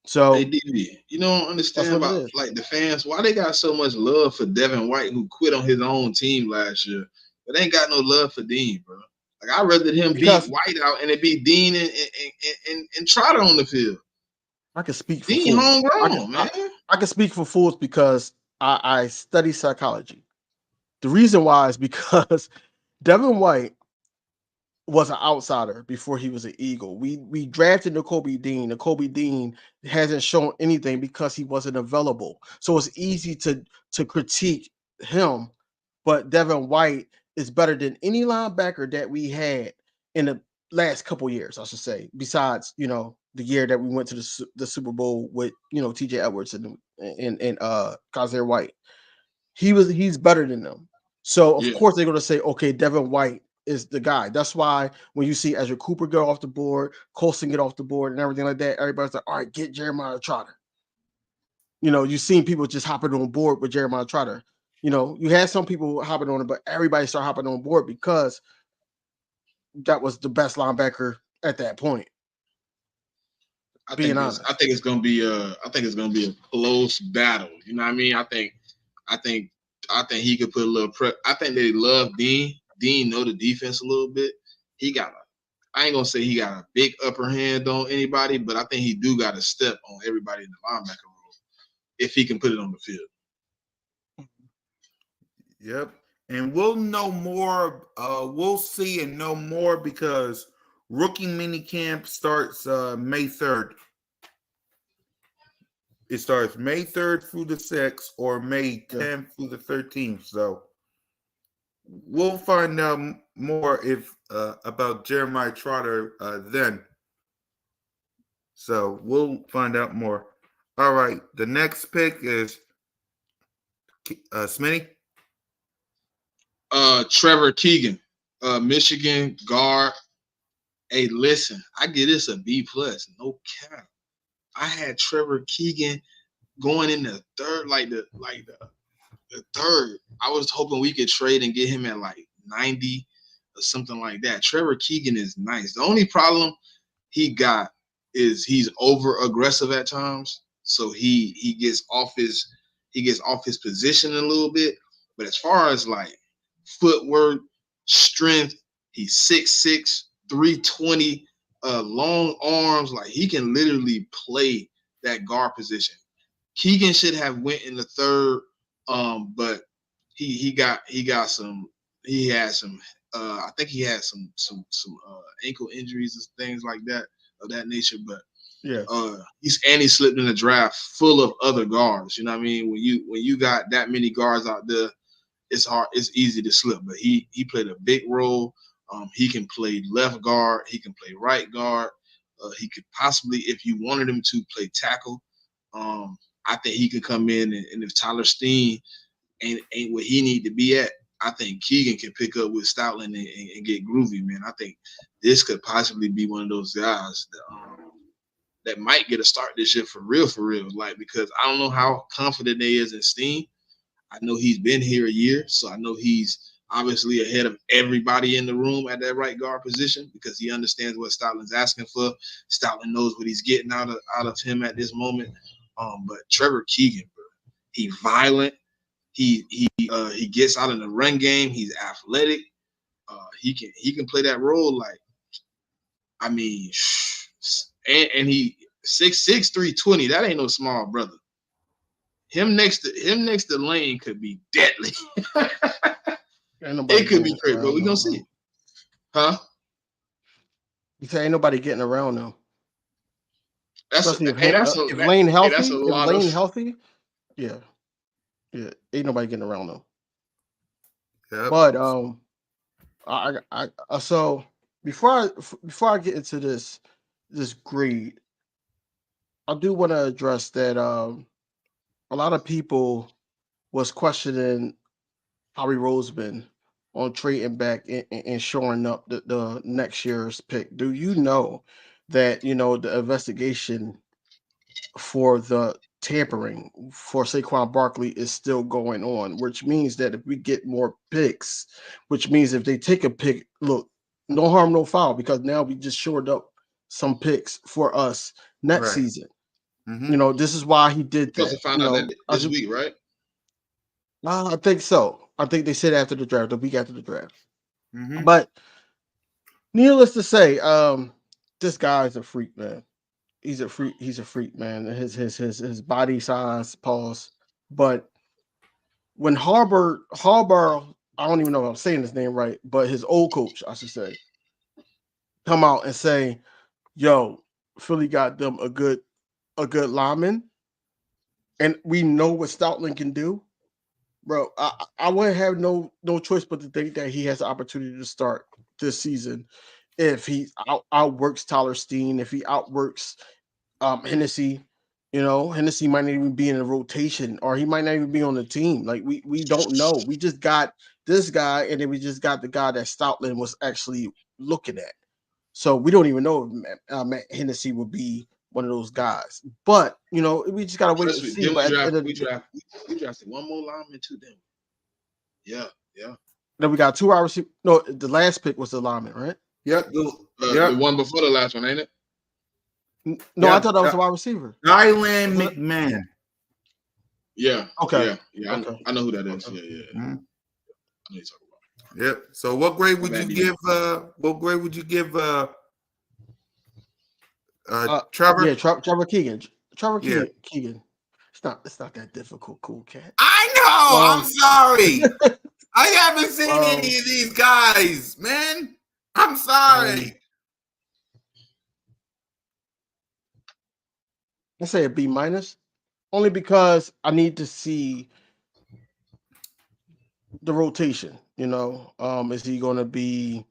So hey, DB, you don't understand about like the fans why they got so much love for Devin White, who quit on his own team last year, but they ain't got no love for Dean, bro. Like I'd rather him beat White out and it be Dean and Trotter on the field. I can speak for Dean homegrown, man. I can speak for fools because I study psychology. The reason why is because Devin White was an outsider before he was an Eagle. We drafted Nakobe Dean. Nakobe Dean hasn't shown anything because he wasn't available. So it's easy to critique him, but Devin White is better than any linebacker that we had in the last couple years, I should say, besides, the year that we went to the Super Bowl with, TJ Edwards and Kazir White. He's better than them. So of course they're going to say, okay, Devin White is the guy. That's why when you see Ezra Cooper get off the board, Colson get off the board, and everything like that, everybody's like, all right, get Jeremiah Trotter. You've seen people just hopping on board with Jeremiah Trotter. You had some people hopping on it, but everybody started hopping on board because that was the best linebacker at that point. I think it's gonna be a close battle. You know what I mean? I think he could put a little I think they love Dean. Dean know the defense a little bit. I ain't gonna say he got a big upper hand on anybody, but I think he do got a step on everybody in the linebacker role if he can put it on the field. Yep. And we'll know more. We'll see and know more because rookie minicamp starts May 3rd. It starts May 3rd through the 6th or May 10th through the 13th. So we'll find out more about Jeremiah Trotter then. So we'll find out more. All right. The next pick is Smitty. Trevor Keegan, Michigan guard. Hey, listen, I give this a B+. No cap. I had Trevor Keegan going in the third, the third. I was hoping we could trade and get him at like 90 or something like that. Trevor Keegan is nice. The only problem he got is he's over aggressive at times. So he gets off his position a little bit. But as far as like footwork, strength, he's 6'6", 320, long arms. Like he can literally play that guard position. Keegan should have went in the third, but he had some I think he had some ankle injuries and things like that of that nature. But Yeah. He slipped in a draft full of other guards. You know what I mean? When you got that many guards out there, it's hard. It's easy to slip. But he played a big role. He can play left guard. He can play right guard. He could possibly, if you wanted him to, play tackle. I think he could come in, and if Tyler Steen ain't where he need to be at, I think Keegan can pick up with Stoutland and get groovy, man. I think this could possibly be one of those guys that might get a start this year for real, like, because I don't know how confident they is in Steen. I know he's been here a year, so I know he's obviously ahead of everybody in the room at that right guard position because he understands what Stoutland's asking for. Stoutland knows what he's getting out of him at this moment. But Trevor Keegan, bro, he's violent. He gets out in the run game. He's athletic. He can play that role. Like, I mean, and he 6'6", 320. That ain't no small brother. Him next to Lane could be deadly. It could be great, but we gonna see it. Huh? You say ain't nobody getting around them. If Lane healthy, yeah, ain't nobody getting around them. Yep. But so before I get into this grade, I do want to address that a lot of people was questioning Howie Roseman on trading back and shoring up the next year's pick. Do you know that, the investigation for the tampering for Saquon Barkley is still going on, which means that if we get more picks, which means if they take a pick, look, no harm, no foul, because now we just shored up some picks for us next season. Mm-hmm. This is why he did that. Supposed to find out that this week, right? I think so. I think they said after the draft, the week after the draft. Mm-hmm. But needless to say, this guy is a freak, man. He's a freak, man. His body size, pause. But when Harbaugh, I don't even know if I'm saying his name right, but his old coach, I should say, come out and say, "Yo, Philly got them a good lineman, and we know what Stoutland can do." Bro, I wouldn't have no choice but to think that he has the opportunity to start this season if he outworks Tyler Steen, if he outworks Hennessy. Hennessy might not even be in a rotation, or he might not even be on the team. Like, we don't know. We just got this guy, and then we just got the guy that Stoutland was actually looking at. So we don't even know if Matt Hennessy will be one of those guys. But, we just got to wait and see. We drafted one more lineman too, then. Yeah. Then we got 2 wide receivers. No, the last pick was the lineman, right? Yep. The one before the last one, ain't it? No, I thought that was a wide receiver. Nyland McMahon. Yeah. Okay. Yeah. Okay. I know who that is. Okay. Yeah. Mm-hmm. I know you're talking Yep. So what grade would you give? What grade would you give? Trevor. Yeah, Trevor Keegan. Trevor Yeah. Keegan. It's not that difficult, cool cat. I know. I'm sorry. I haven't seen um, any of these guys, man. I'm sorry. I say a B minus, only because I need to see the rotation. You know, is he going to be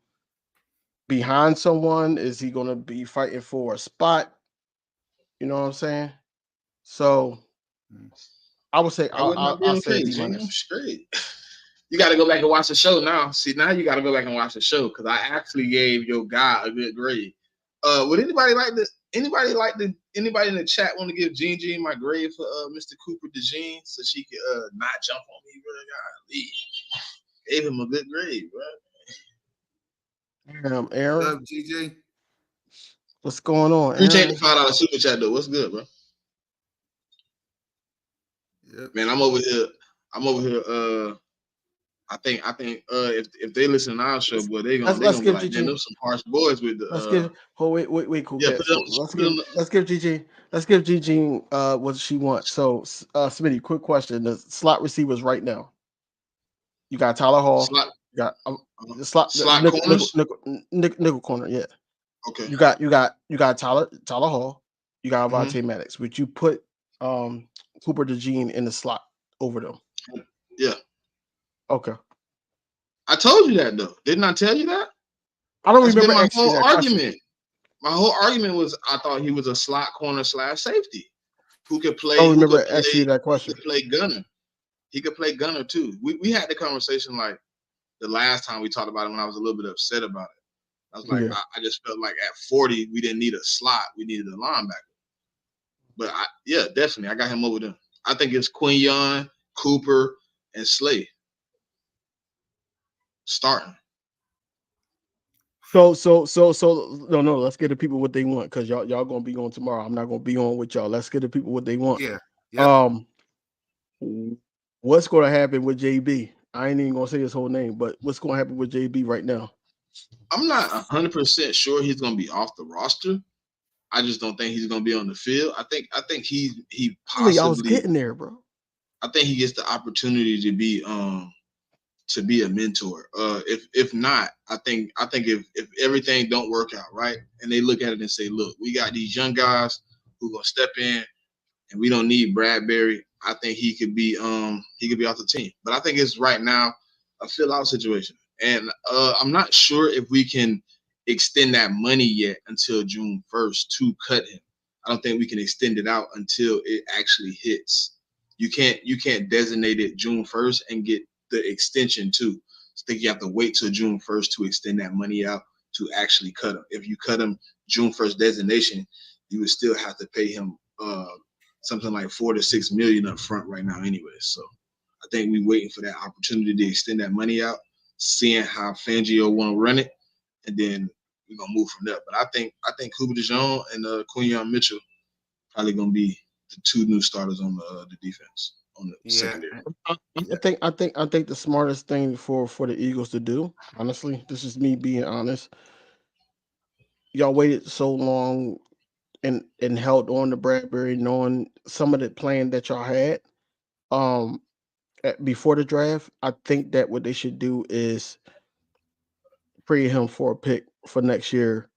behind someone? Is he going to be fighting for a spot? You know what I'm saying? So I would say I would not be I'll say okay, B G. I'm minus. straight. You got to go back and watch the show now. See, now you got to go back and watch the show because I actually gave your guy a good grade. Would anybody like this? Anybody in the chat want to give Gene my grade for Mr. Cooper DeJean so she could not jump on me, bro? God, gave him a good grade, bro. Aaron, What's up, GG? what's going on? Appreciate Aaron? the $5 super chat though. What's good, bro? Yep. Man, I'm over here. I think if they listen to our show, boy, they gonna be like, man, those some harsh boys with the. Let's give. Oh wait, cool Yeah, cat. So let's give Gigi what she wants. So Smitty, quick question: the slot receivers right now. You got Tyler Hall. You got the slot nickel corner. Yeah. Okay. You got Tyler Hall. You got Mhm. Avonte Maddox. Would you put Cooper DeJean in the slot over them? Yeah. Okay. I told you that though. Didn't I tell you that? I don't That's remember been my asking you whole that argument. question. My whole argument was I thought he was a slot corner / safety who could play. I don't remember asking you that question. He could play gunner. He could play gunner too. We had the conversation like the last time we talked about it when I was a little bit upset about it. I was like, Yeah. I just felt like at 40 we didn't need a slot. We needed a linebacker. But definitely I got him over them. I think it's Quinyon, Cooper, and Slay starting. So no. Let's get the people what they want because y'all gonna be on tomorrow. I'm not gonna be on with y'all. Let's get the people what they want. Yeah. Yep. What's gonna happen with JB? I ain't even gonna say his whole name, but what's gonna happen with JB right now? I'm not 100% sure he's gonna be off the roster. I just don't think he's gonna be on the field. I think he possibly. I was getting there, bro. I think he gets the opportunity to be a mentor. If not, I think if everything don't work out right, and they look at it and say, look, we got these young guys who gonna step in, and we don't need Bradbury. I think he could be off the team. But I think it's right now a fill out situation, and I'm not sure if we can extend that money yet until June 1st to cut him. I don't think we can extend it out until it actually hits. You can't designate it June 1st and get the extension too. I think you have to wait till June 1st to extend that money out to actually cut him. If you cut him June 1st designation, you would still have to pay him something like $4 to $6 million up front right now anyway. So I think we're waiting for that opportunity to extend that money out, seeing how Fangio want to run it, and then we're gonna move from there. But I think Cooper DeJean and Quinyon Mitchell probably gonna be the two new starters on the defense on the secondary. I think the smartest thing for the Eagles to do, honestly, this is me being honest. Y'all waited so long and held on to Bradbury, knowing some of the plan that y'all had before the draft. I think that what they should do is trade him for a pick for next year,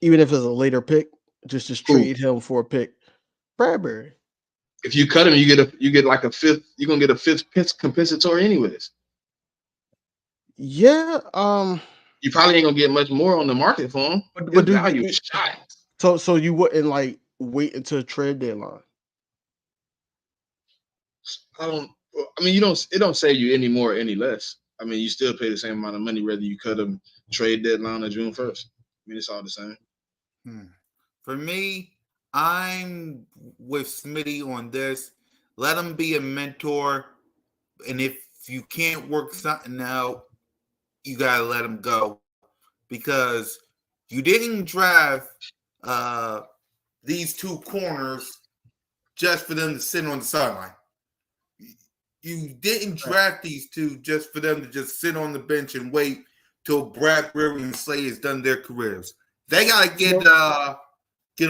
even if it's a later pick. Just trade him for a pick, Bradbury. If you cut him, you get like a fifth. You're gonna get a fifth compensatory anyways. Yeah. You probably ain't gonna get much more on the market for him. His value is shot. So you wouldn't like wait until trade deadline? I mean, it don't save you any more or any less. I mean, you still pay the same amount of money whether you cut him trade deadline or June 1st. I mean, it's all the same. For me, I'm with Smitty on this. Let him be a mentor, and if you can't work something out, you gotta let him go because you didn't draft these two corners just for them to sit on the sideline. you didn't draft these two just for them to just sit on the bench and wait till Bradbury and Slay has done their careers. They gotta get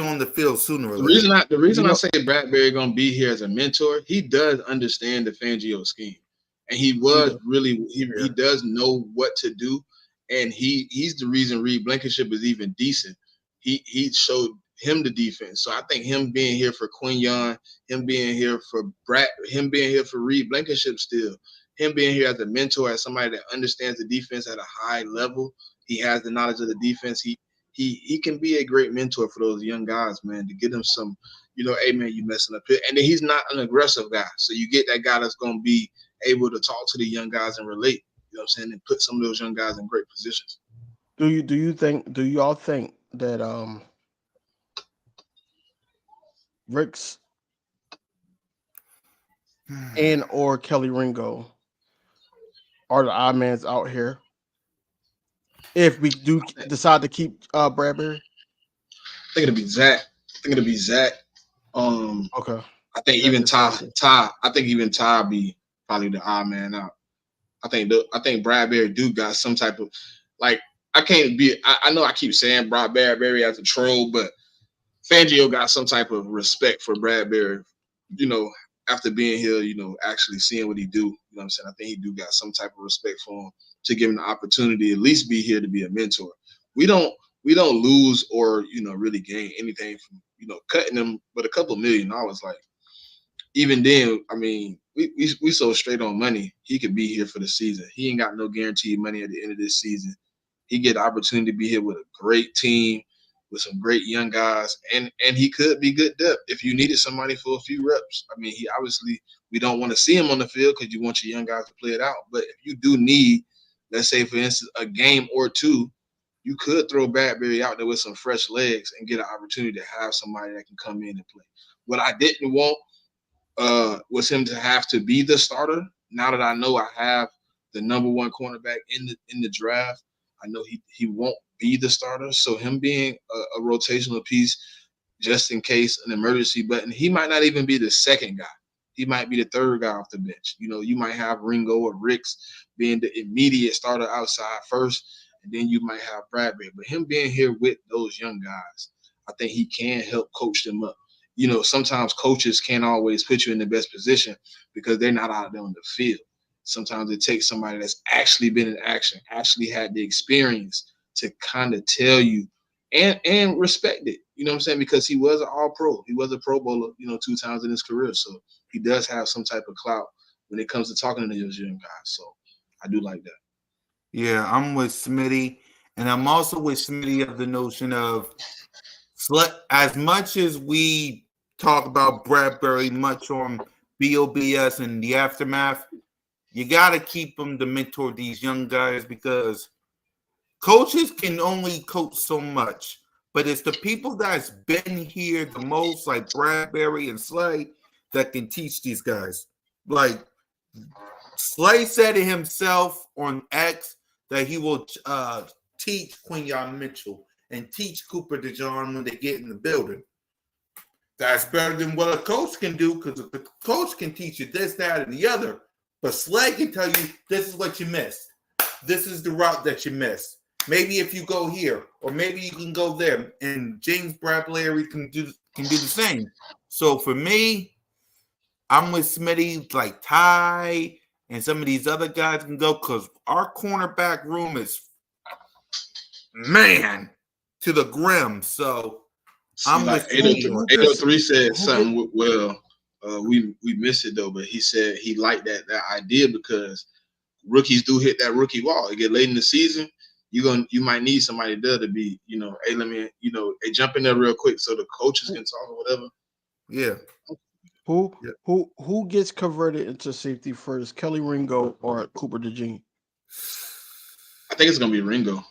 on the field sooner or later. The reason I say Bradbury gonna be here as a mentor, he does understand the Fangio scheme, and he does know what to do, and he's the reason Reed Blankenship is even decent. He showed him the defense, so I think him being here for Quinyon, him being here for Reed Blankenship, still him being here as a mentor, as somebody that understands the defense at a high level. He has the knowledge of the defense. He can be a great mentor for those young guys, man, to get them some, hey, man, you messing up here. And then he's not an aggressive guy. So you get that guy that's going to be able to talk to the young guys and relate, you know what I'm saying, and put some of those young guys in great positions. Do you all think that Ricks and or Kelly Ringo are the odd mans out here if we do decide to keep Bradbury? I think it'll be Zach. Okay. I think even Ty. I think even Ty be probably the odd man out. I think Bradbury do got some type of like. I know I keep saying Bradbury as a troll, but Fangio got some type of respect for Bradbury. After being here, actually seeing what he do. You know what I'm saying? I think he do got some type of respect for him to give him the opportunity to at least be here to be a mentor. We don't lose or really gain anything from cutting him, but a couple $1 million. Like even then, I mean, we so straight on money. He could be here for the season. He ain't got no guaranteed money at the end of this season. He get the opportunity to be here with a great team, with some great young guys, and he could be good depth if you needed somebody for a few reps. I mean, we don't want to see him on the field because you want your young guys to play it out. But if you do need, let's say, for instance, a game or two, you could throw Bradbury out there with some fresh legs and get an opportunity to have somebody that can come in and play. What I didn't want was him to have to be the starter. Now that I know I have the number one cornerback in the draft, I know he won't be the starter. So him being a rotational piece, just in case an emergency button, he might not even be the second guy. He might be the third guy off the bench. You might have Ringo or Ricks being the immediate starter outside first, and then you might have Bradbury. But him being here with those young guys, I think he can help coach them up. Sometimes coaches can't always put you in the best position because they're not out there on the field. Sometimes it takes somebody that's actually been in action, actually had the experience to kind of tell you and respect it. You know what I'm saying? Because he was an all-pro. He was a Pro Bowler, 2 times in his career. So he does have some type of clout when it comes to talking to those young guys. So I do like that. Yeah, I'm with Smitty. And I'm also with Smitty of the notion of as much as we talk about Bradbury much on BOBS and the aftermath, you got to keep them to mentor these young guys because coaches can only coach so much. But it's the people that's been here the most, like Bradbury and Slay, that can teach these guys. Like Slay said it himself on X that he will teach Quinyon Mitchell and teach Cooper DeJean when they get in the building. That's better than what a coach can do because the coach can teach you this, that, and the other. But Slay can tell you this is what you missed. This is the route that you missed. Maybe if you go here, or maybe you can go there. And James Bradbury can do the same. So for me, I'm with Smitty, like Ty and some of these other guys can go because our cornerback room is, man, to the grim. So I'm like with 803 said something well. We missed it though, but he said he liked that idea because rookies do hit that rookie wall. It get late in the season, you might need somebody there to be, hey, let me, hey, jump in there real quick so the coaches can talk or whatever. Yeah. Who gets converted into safety first, Kelly Ringo or Cooper DeJean? I think it's gonna be Ringo.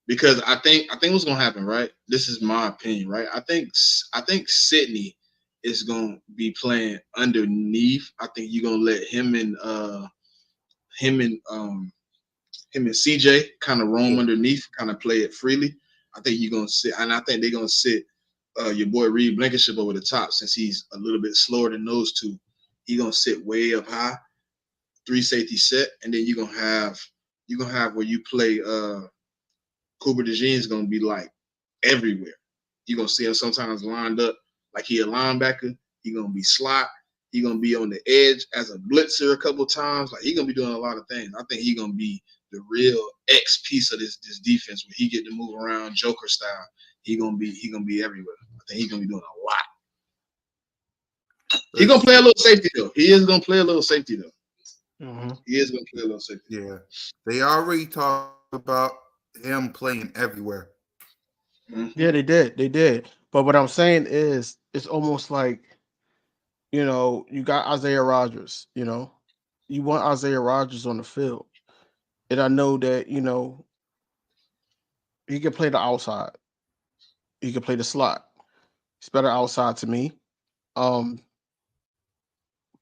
Because I think what's gonna happen, right? This is my opinion, right? I think Sidney is gonna be playing underneath. I think you're gonna let him and CJ kind of roam underneath, kind of play it freely. I think you're gonna sit, and I think they're gonna sit your boy Reed Blankenship over the top since he's a little bit slower than those two. He gonna sit way up high, 3 safety set, and then you're gonna have where you play Cooper DeJean is gonna be like everywhere. You're gonna see him sometimes lined up like he a linebacker. He gonna be slot. He gonna be on the edge as a blitzer a couple times. Like he gonna be doing a lot of things. I think he gonna be the real X piece of this defense where he get to move around Joker style. He gonna be everywhere. I think he's gonna be doing a lot. He gonna play a little safety though. He is gonna play a little safety though. Mm-hmm. He is gonna play a little safety. Yeah, they already talked about him playing everywhere. Yeah, they did. But what I'm saying is, it's almost like, you know, you got Isaiah Rodgers. You know, you want Isaiah Rodgers on the field, and I know that, you know, he can play the outside. He can play the slot. He's better outside to me.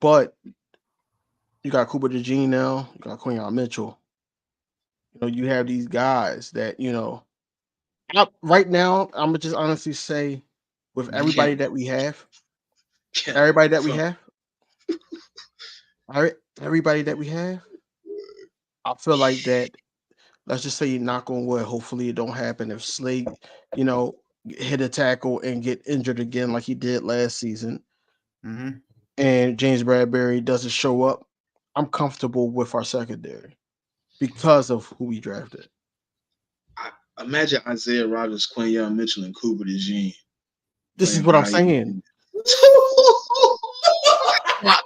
But you got Cooper DeJean now. You got Quinyon Mitchell. You know, you have these guys that, you know, right now, I'm gonna just honestly say, with everybody that we have, everybody that we have, all right, everybody that we have, I feel like that. Let's just say, knock on wood, hopefully it don't happen. If Slade, you know, hit a tackle and get injured again like he did last season, and James Bradbury doesn't show up, I'm comfortable with our secondary because of who we drafted. Imagine Isaiah Rodgers, Quinyon Mitchell, and Cooper DeJean. This is what I'm saying.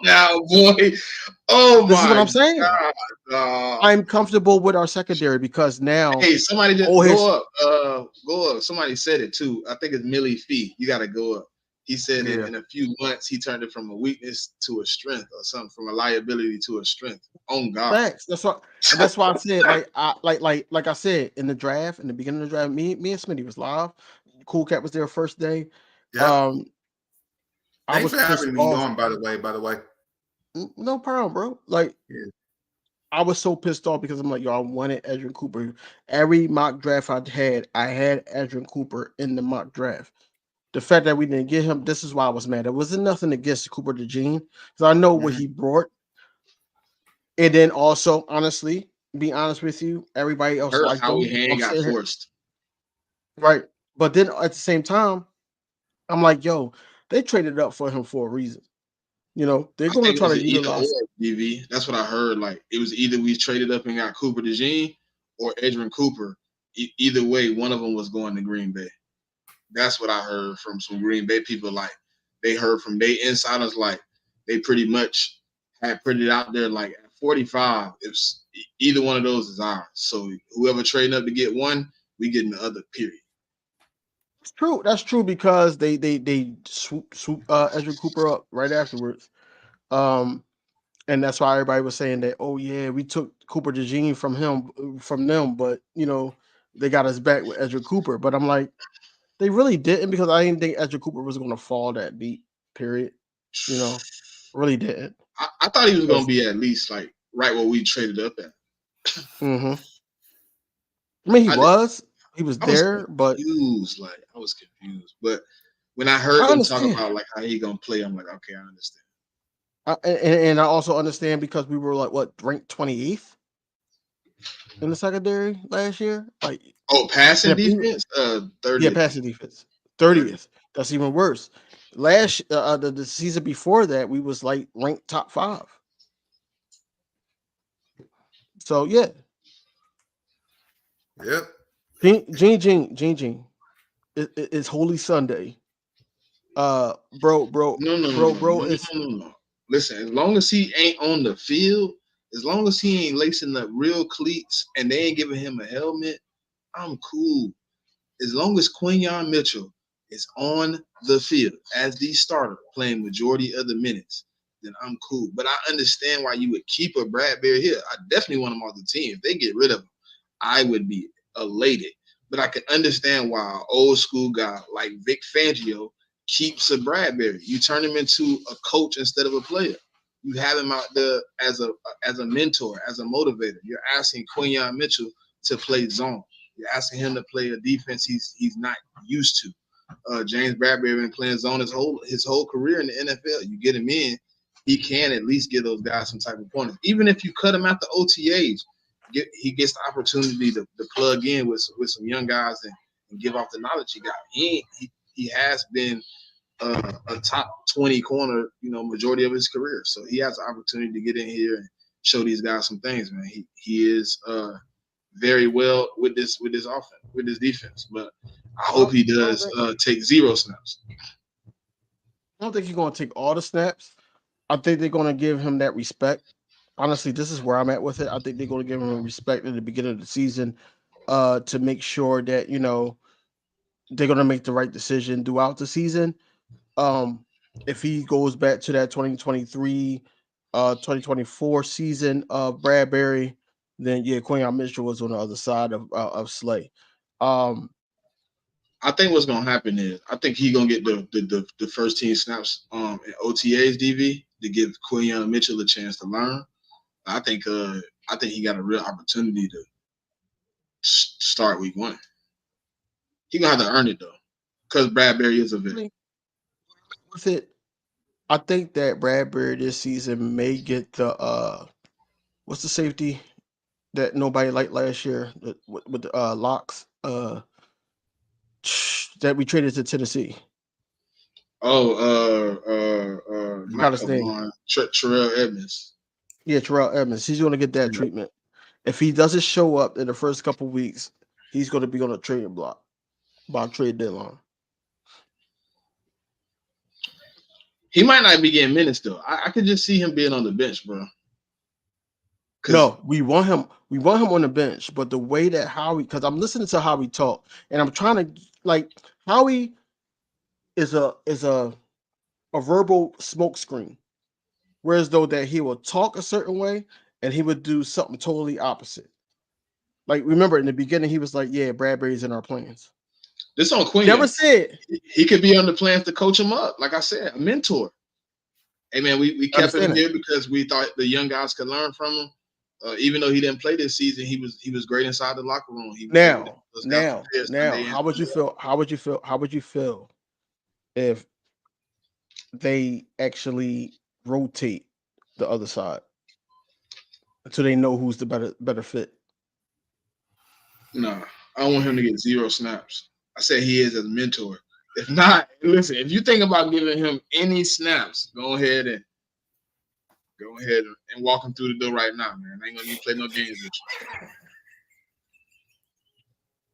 Now, boy. Oh, This is what my I'm saying. God. I'm comfortable with our secondary because now. Hey, somebody just go up. Go up. Somebody said it too. I think it's Millie Fee. You got to go up. He said in a few months he turned it from a weakness to a strength, or something, from a liability to a strength. Oh God. Facts. That's why I said, like I said in the draft, in the beginning of the draft, me and Smitty was live. Cool Cat was there first day. Yeah. I was Thanks for having pissed me off. on, by the way. No problem, bro. Like, I was so pissed off because I'm like, yo, I wanted Edgerrin Cooper. Every mock draft I had Edgerrin Cooper in the mock draft. The fact that we didn't get him, this is why I was mad. It wasn't nothing against Cooper DeJean, because I know what he brought. And then also, honestly, be honest with you, everybody else Heard liked Howie him. Hand got forced. Right. But then at the same time, I'm like, yo, they traded up for him for a reason. You know, they're going to try to utilize. DV. That's what I heard. Like, it was either we traded up and got Cooper DeJean or Edgerrin Cooper. Either way, one of them was going to Green Bay. That's what I heard from some Green Bay people. Like, they heard from their insiders, like, they pretty much had put it out there, like, at 45, it's either one of those is ours. So whoever trading up to get one, we getting the other, period. It's true. That's true, because they swoop Edgerrin Cooper up right afterwards. And that's why everybody was saying that, oh yeah, we took Cooper DeJean from them, but you know, they got us back with Edgerrin Cooper. But I'm like, they really didn't, because I didn't think Edgerrin Cooper was going to fall that deep, period. You know, really didn't. I thought he was going to be at least like right where we traded up at. I mean, he was there, but I was confused. But when I heard him talk about like how he gonna play, I'm like, okay, I understand. And I also understand, because we were like, what, ranked 28th in the secondary last year? Like, passing defense, 30th. Yeah, passing defense, 30th. That's even worse. Last the season before that, we was like ranked top 5. So yeah. Yep. Gene. It's Holy Sunday. Bro. No. Listen, as long as he ain't on the field, as long as he ain't lacing up real cleats and they ain't giving him a helmet, I'm cool. As long as Quinyon Mitchell is on the field as the starter, playing majority of the minutes, then I'm cool. But I understand why you would keep a Bradbury here. I definitely want him off the team. If they get rid of him, I would be elated. But I can understand why an old school guy like Vic Fangio keeps a Bradbury. You turn him into a coach instead of a player. You have him out there as a mentor, as a motivator. You're asking Quinyon Mitchell to play zone. You're asking him to play a defense he's not used to. James Bradbury been playing zone his whole career in the NFL. You get him in, he can at least give those guys some type of pointers. Even if you cut him out the OTAs, he gets the opportunity to plug in with some young guys and give off the knowledge he got. He has been a top 20 corner, majority of his career. So he has the opportunity to get in here and show these guys some things, man. He is very well with this offense, with this defense. But I hope he does take 0 snaps. I don't think he's going to take all the snaps. I think they're going to give him that respect. Honestly, this is where I'm at with it. I think they're going to give him respect at the beginning of the season to make sure that, they're going to make the right decision throughout the season. If he goes back to that 2023, 2024 season of Bradbury, then yeah, Quinyon Mitchell was on the other side of Slay. I think what's gonna happen is I think he's gonna get the first team snaps in OTAs DV to give Quinyon Mitchell a chance to learn. I think he got a real opportunity to start week 1. He gonna have to earn it though, because Bradbury is a vet. With it, I think that Bradbury this season may get the what's the safety that nobody liked last year with the Locks that we traded to Tennessee. Not Terrell Edmonds. Yeah, Terrell Edmonds. He's going to get that treatment. If he doesn't show up in the first couple of weeks, he's going to be on a trading block by trade deadline. He might not be getting minutes though. I could just see him being on the bench, bro. No, we want him. We want him on the bench, but the way that Howie, because I'm listening to Howie talk, and I'm trying to Howie is a verbal smokescreen, whereas though that he will talk a certain way and he would do something totally opposite. Like remember in the beginning, he was like, "Yeah, Bradbury's in our plans." This on Quinn. Never said he could be on the plans to coach him up. Like I said, a mentor. Hey man, we kept him here because we thought the young guys could learn from him. Even though he didn't play this season, he was great inside the locker room. Now, how would you feel? How would you feel if they actually rotate the other side so they know who's the better fit? No, I want him to get 0 snaps. I said he is as a mentor. If not, listen, if you think about giving him any snaps, go ahead and walk him through the door right now, man. I ain't gonna need to play no games with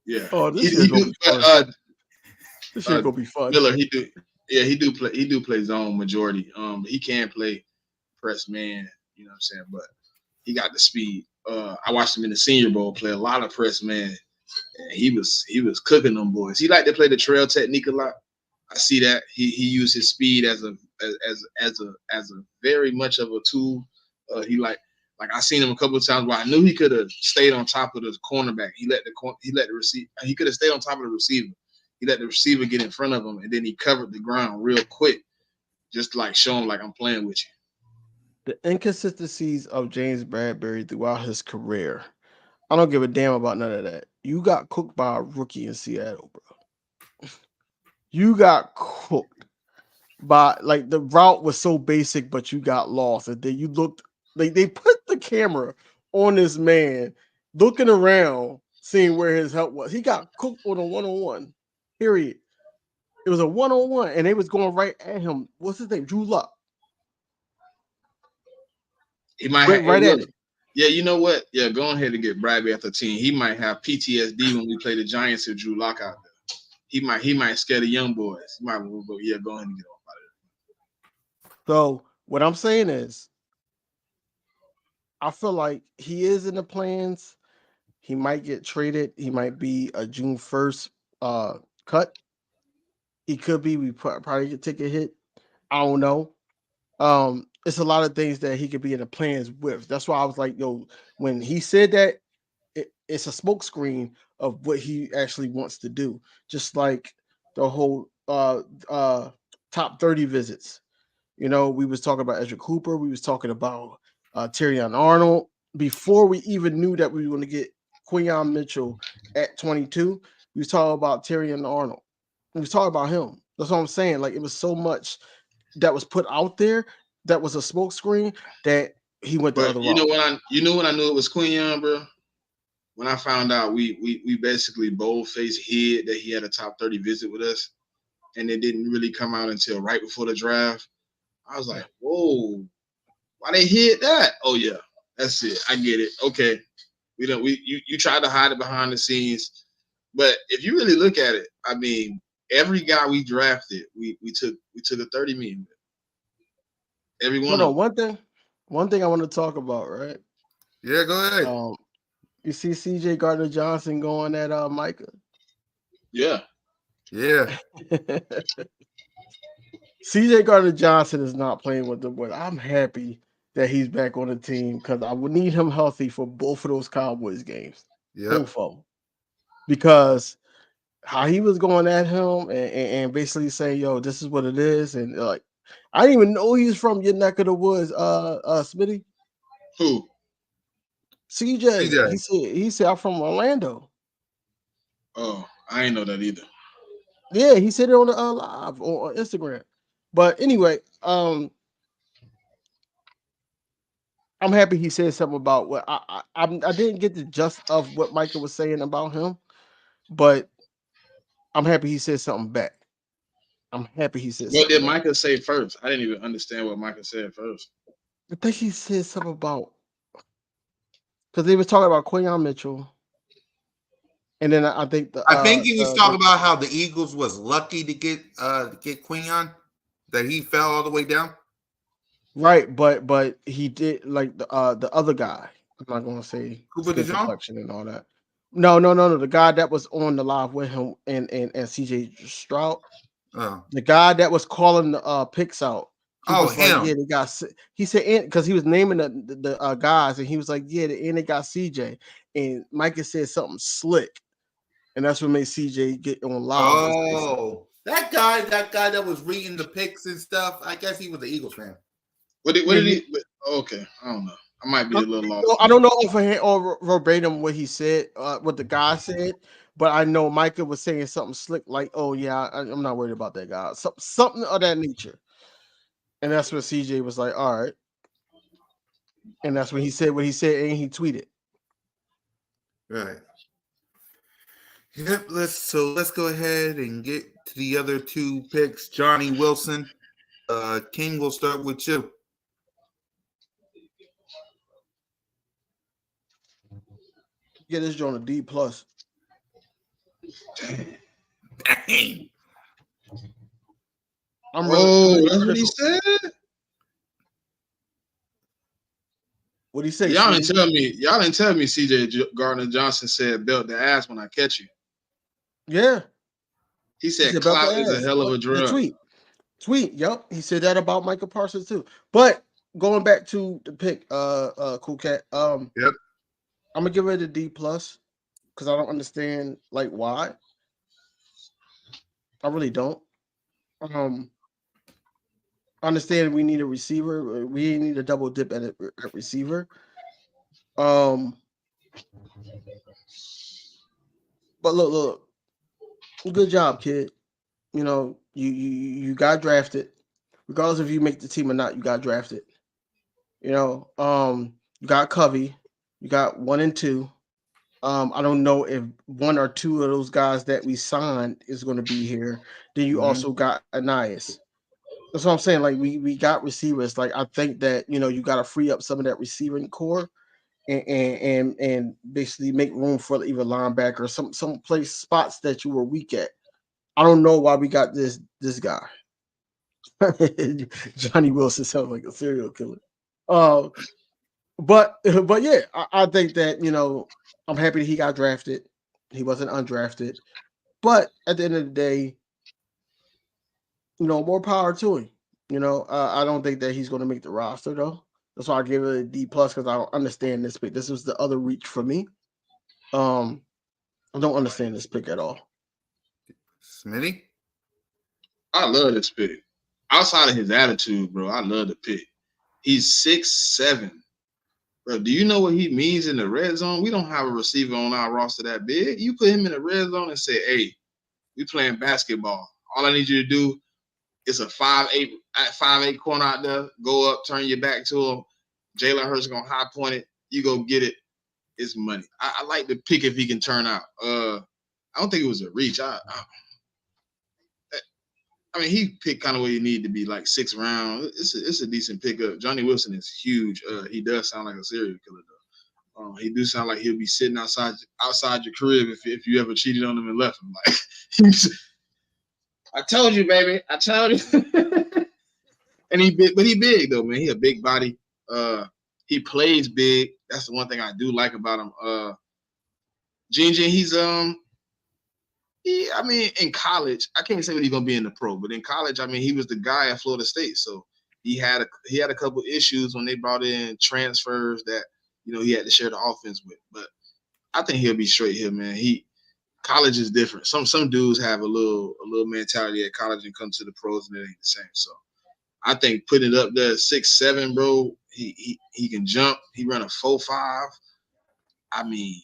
you. Yeah. Oh, this year gonna be fun. This year gonna be fun. Miller, he do play zone majority. He can play press man, you know what I'm saying, but he got the speed. I watched him in the Senior Bowl play a lot of press man. And he was cooking them boys. He liked to play the trail technique a lot. I see that he used his speed as a very much of a tool. He like I seen him a couple of times where I knew he could have stayed on top of the cornerback. He let the receiver. He could have stayed on top of the receiver. He let the receiver get in front of him, and then he covered the ground real quick, just to show him I'm playing with you. The inconsistencies of James Bradbury throughout his career. I don't give a damn about none of that. You got cooked by a rookie in Seattle, bro. You got cooked by the route was so basic, but you got lost. And then you looked they put the camera on this man looking around, seeing where his help was. He got cooked on a 1-on-1. Period. It was a 1-on-1, and they was going right at him. What's his name? Drew Luck. He might have right at it. Yeah, you know what? Yeah, go ahead and get Bradbury at the team. He might have PTSD when we play the Giants with Drew Lock out there. He might scare the young boys. He might go, yeah, go ahead and get off out of it. So what I'm saying is, I feel like he is in the plans. He might get traded. He might be a June 1st cut. He could be. We probably could take a hit. I don't know. It's a lot of things that he could be in the plans with. That's why I was like, yo, when he said that, it's a smokescreen of what he actually wants to do. Just like the whole top 30 visits. We was talking about Ezra Cooper. We was talking about Terrion Arnold. Before we even knew that we were going to get Quinyon Mitchell at 22, we was talking about Terrion Arnold. We was talking about him. That's what I'm saying. It was so much that was put out there that was a smoke screen that he went the But other you know route. when I knew it was Quinyon, bro? When I found out we basically bold-faced hid that he had a top 30 visit with us, and it didn't really come out until right before the draft. I was like, whoa, why they hid that? Oh yeah, that's it. I get it. Okay. You tried to hide it behind the scenes. But if you really look at it, I mean, every guy we drafted, we took a 30 million. Every one Hold of on, them. one thing I want to talk about, right? Yeah, go ahead. You see CJ Gardner Johnson going at Micah. Yeah. Yeah. CJ Gardner Johnson is not playing with the boys. I'm happy that he's back on the team because I would need him healthy for both of those Cowboys games. Yep. Both of them. Because how he was going at him and basically saying, yo, this is what it is. And like, I didn't even know he's from your neck of the woods, Smitty. Who? CJ. He said I'm from Orlando. Oh, I ain't know that either. Yeah, he said it on the live on Instagram. But anyway, I'm happy he said something about what I didn't get the gist of what Micah was saying about him, but I'm happy he said something back. I'm happy he said What something did back. Micah say first? I didn't even understand what Micah said first. I think he said something about because they was talking about Quinyon Mitchell, and then I think I think he was talking about how the Eagles was lucky to get Quinyon, that he fell all the way down. right, but he did like the other guy. I'm not gonna say Cooper skin DeJean? complexion and all that. No, the guy that was on the live with him and CJ Stroud. Oh, The guy that was calling the picks out. He Oh, was like, him. yeah, they got. He said because he was naming the guys, and he was like, yeah, and they got CJ, and Micah said something slick, and that's what made CJ get on live. and say something. Oh, that guy that was reading the picks and stuff. I guess he was an Eagles fan. What did Yeah, he? Okay, I don't know. I might be a little lost. I don't know if I had or verbatim what he said, what the guy said, but I know Micah was saying something slick like, "Oh yeah, I'm not worried about that guy," something of that nature. And that's when CJ was like, all right. And that's when he said what he said and he tweeted. Right. Yep, let's go ahead and get to the other two picks. Johnny Wilson. King, we'll start with you. Get this joint a D+. Dang. That's what he said. What he say? Y'all didn't tell me CJ Gardner Johnson said belt the ass when I catch you. Yeah. He said clout is a hell of a drug. Tweet. Yep. He said that about Michael Parsons too. But going back to the pick, Cool Cat. Yep. I'm gonna give it a D+ because I don't understand like why. I really don't. Understand we need a receiver. We need a double dip at receiver. But look, good job, kid. You know, you got drafted. Regardless if you make the team or not, you got drafted. You know, you got Covey, you got 1 and 2. I don't know if 1 or 2 of those guys that we signed is going to be here. Then you also got Anais. That's what I'm saying. Like we got receivers. Like I think that you got to free up some of that receiving core and basically make room for either linebacker or some place spots that you were weak at. I don't know why we got this guy. Johnny Wilson sounds like a serial killer. But yeah, I think that I'm happy that he got drafted. He wasn't undrafted. But at the end of the day, more power to him. I don't think that he's going to make the roster though. That's why I give it a D+ because I don't understand this pick. This was the other reach for me. I don't understand this pick at all. Smitty? I love this pick. Outside of his attitude, bro, I love the pick. He's 6'7". Bro, do you know what he means in the red zone? We don't have a receiver on our roster that big. You put him in the red zone and say, hey, we playing basketball. All I need you to do it's a 5'8" corner out there. Go up, turn your back to him. Jalen Hurts gonna high point it. You go get it. It's money. I like the pick if he can turn out. I don't think it was a reach. I mean, he picked kind of where you need to be, like 6th round. It's a decent pickup. Johnny Wilson is huge. He does sound like a serial killer, though. He do sound like he'll be sitting outside your crib if you ever cheated on him and left him. Like, I told you, baby. I told you. And he big though, man. He a big body. He plays big. That's the one thing I do like about him. Gene, he's I mean, in college, I can't say what he's gonna be in the pro, but in college, I mean, he was the guy at Florida State. So he had a couple issues when they brought in transfers that he had to share the offense with. But I think he'll be straight here, man. College is different. Some dudes have a little mentality at college and come to the pros and it ain't the same. So I think putting it up there 6'7", bro, he can jump. He run a 4.5. I mean,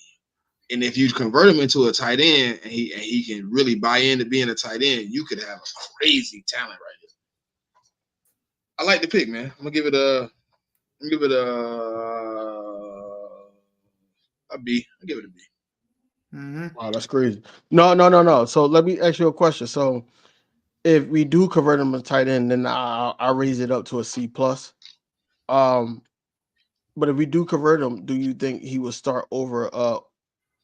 and if you convert him into a tight end and he can really buy into being a tight end, you could have a crazy talent right here. I like the pick, man. I'm gonna give it a B. I'll give it a B. Mm-hmm. Wow, that's crazy. No. So let me ask you a question. So if we do convert him to tight end, then I'll raise it up to a C+. But if we do convert him, do you think he will start over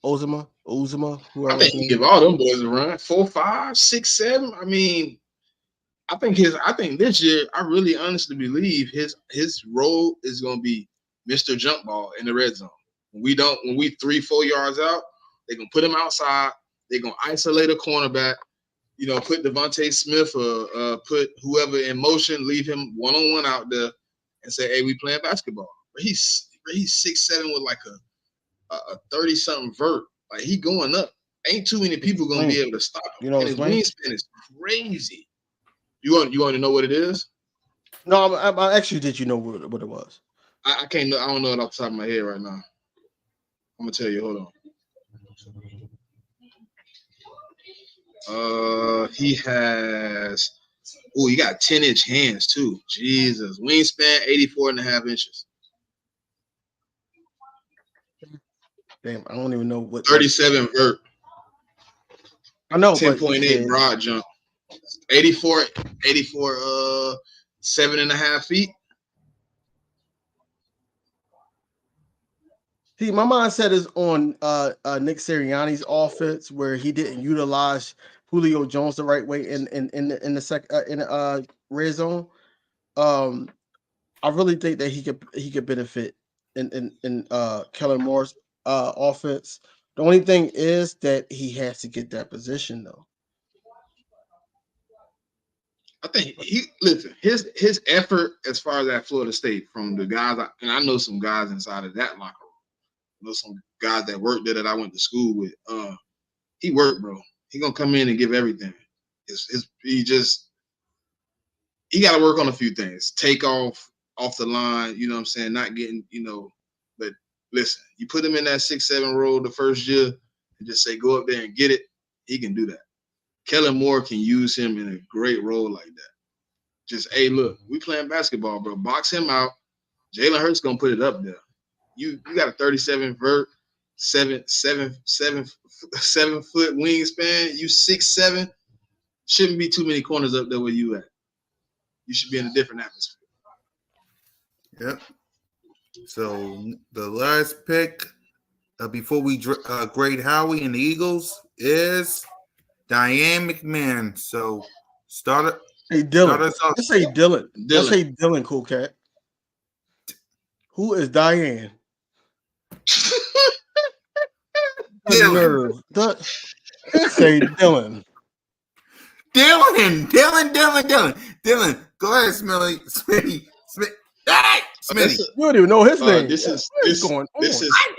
Uzomah, whoever? I think he give all them boys a run. 4.5, 6'7". I mean, I think this year, I really honestly believe his role is gonna be Mr. Jump Ball in the red zone. When we 3-4 yards out, they're gonna put him outside, they're gonna isolate a cornerback, put Devontae Smith or put whoever in motion, leave him one-on-one out there and say, hey, we playing basketball. But he's 6'7" with like a 30-something vert. Like, he going up. Ain't too many people gonna be able to stop him. And his wingspan is crazy. You want to know what it is? No, I actually did. You know what it was? I can't. I don't know it off the top of my head right now. I'm gonna tell you. Hold on. He has. Oh, he got 10-inch hands too. Jesus, wingspan 84.5 inches. Damn, I don't even know what. 37 vert. I know, 10.8 broad jump. 84, 7.5 feet. See, my mindset is on Nick Sirianni's offense, where he didn't utilize Julio Jones the right way in the red zone. I really think that he could benefit in Kellen Moore's offense. The only thing is that he has to get that position though. I think his effort as far as at Florida State from the guys, and I know some guys inside of that locker room. I know some guys that worked there that I went to school with. He worked, bro. He gonna come in and give everything. He got to work on a few things. Take off the line. You know what I'm saying? Not getting, But listen, you put him in that 6'7" role the first year and just say go up there and get it. He can do that. Kellen Moore can use him in a great role like that. Just, hey, look, we playing basketball, bro. Box him out. Jalen Hurts gonna put it up there. You got a 37 vert, 7 foot wingspan. You 6'7". Shouldn't be too many corners up there where you at. You should be in a different atmosphere. Yep. So the last pick before we grade Howie and the Eagles is Diane McMahon. So start it. Hey Dylan. Let's say Dylan. Let's say Dylan, cool cat. Who is Diane? Dylan. Let's say Dylan. Dylan. Go ahead, Smitty. Hey, Smitty. You don't even know his name. This is I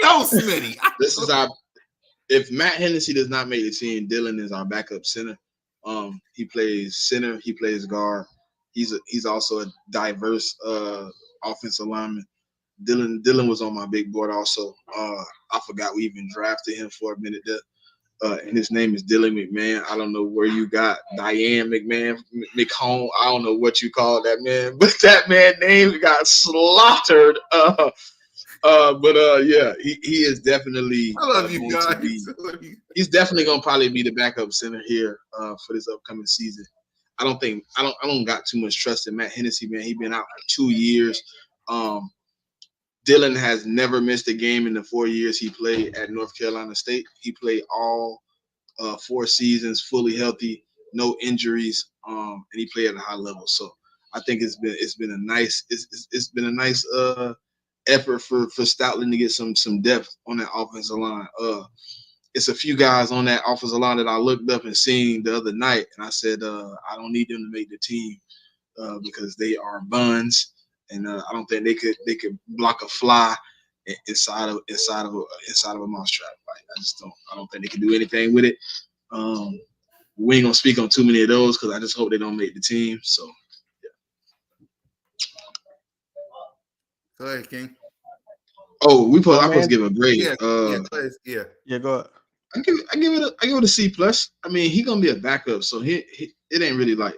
know Smitty. This is our. If Matt Hennessy does not make the team, Dylan is our backup center. He plays center. He plays guard. He's also a diverse offensive lineman. Dylan was on my big board also. I forgot we even drafted him for a minute there. and his name is Dylan McMahon. I don't know where you got Diane McMahon, McCone. I don't know what you call that man, but that man name got slaughtered. Yeah, he is definitely. I love you going guys. to be- I love you. He's definitely gonna probably be the backup center here for this upcoming season. I don't got too much trust in Matt Hennessy, man. He's been out for 2 years. Dylan has never missed a game in the 4 years he played at North Carolina State. He played all 4 seasons fully healthy, no injuries, and he played at a high level. So I think it's been a nice effort for Stoutland to get some depth on that offensive line. It's a few guys on that offensive line that I looked up and seen the other night, and I said I don't need them to make the team because they are buns, and I don't think they could block a fly inside of a mousetrap. Like I don't think they can do anything with it. We ain't gonna speak on too many of those because I just hope they don't make the team. So Go ahead, King. oh, we supposed to give a grade. Yeah, go ahead. Yeah, go ahead. I give it a C plus. I mean, he gonna be a backup, so it ain't really like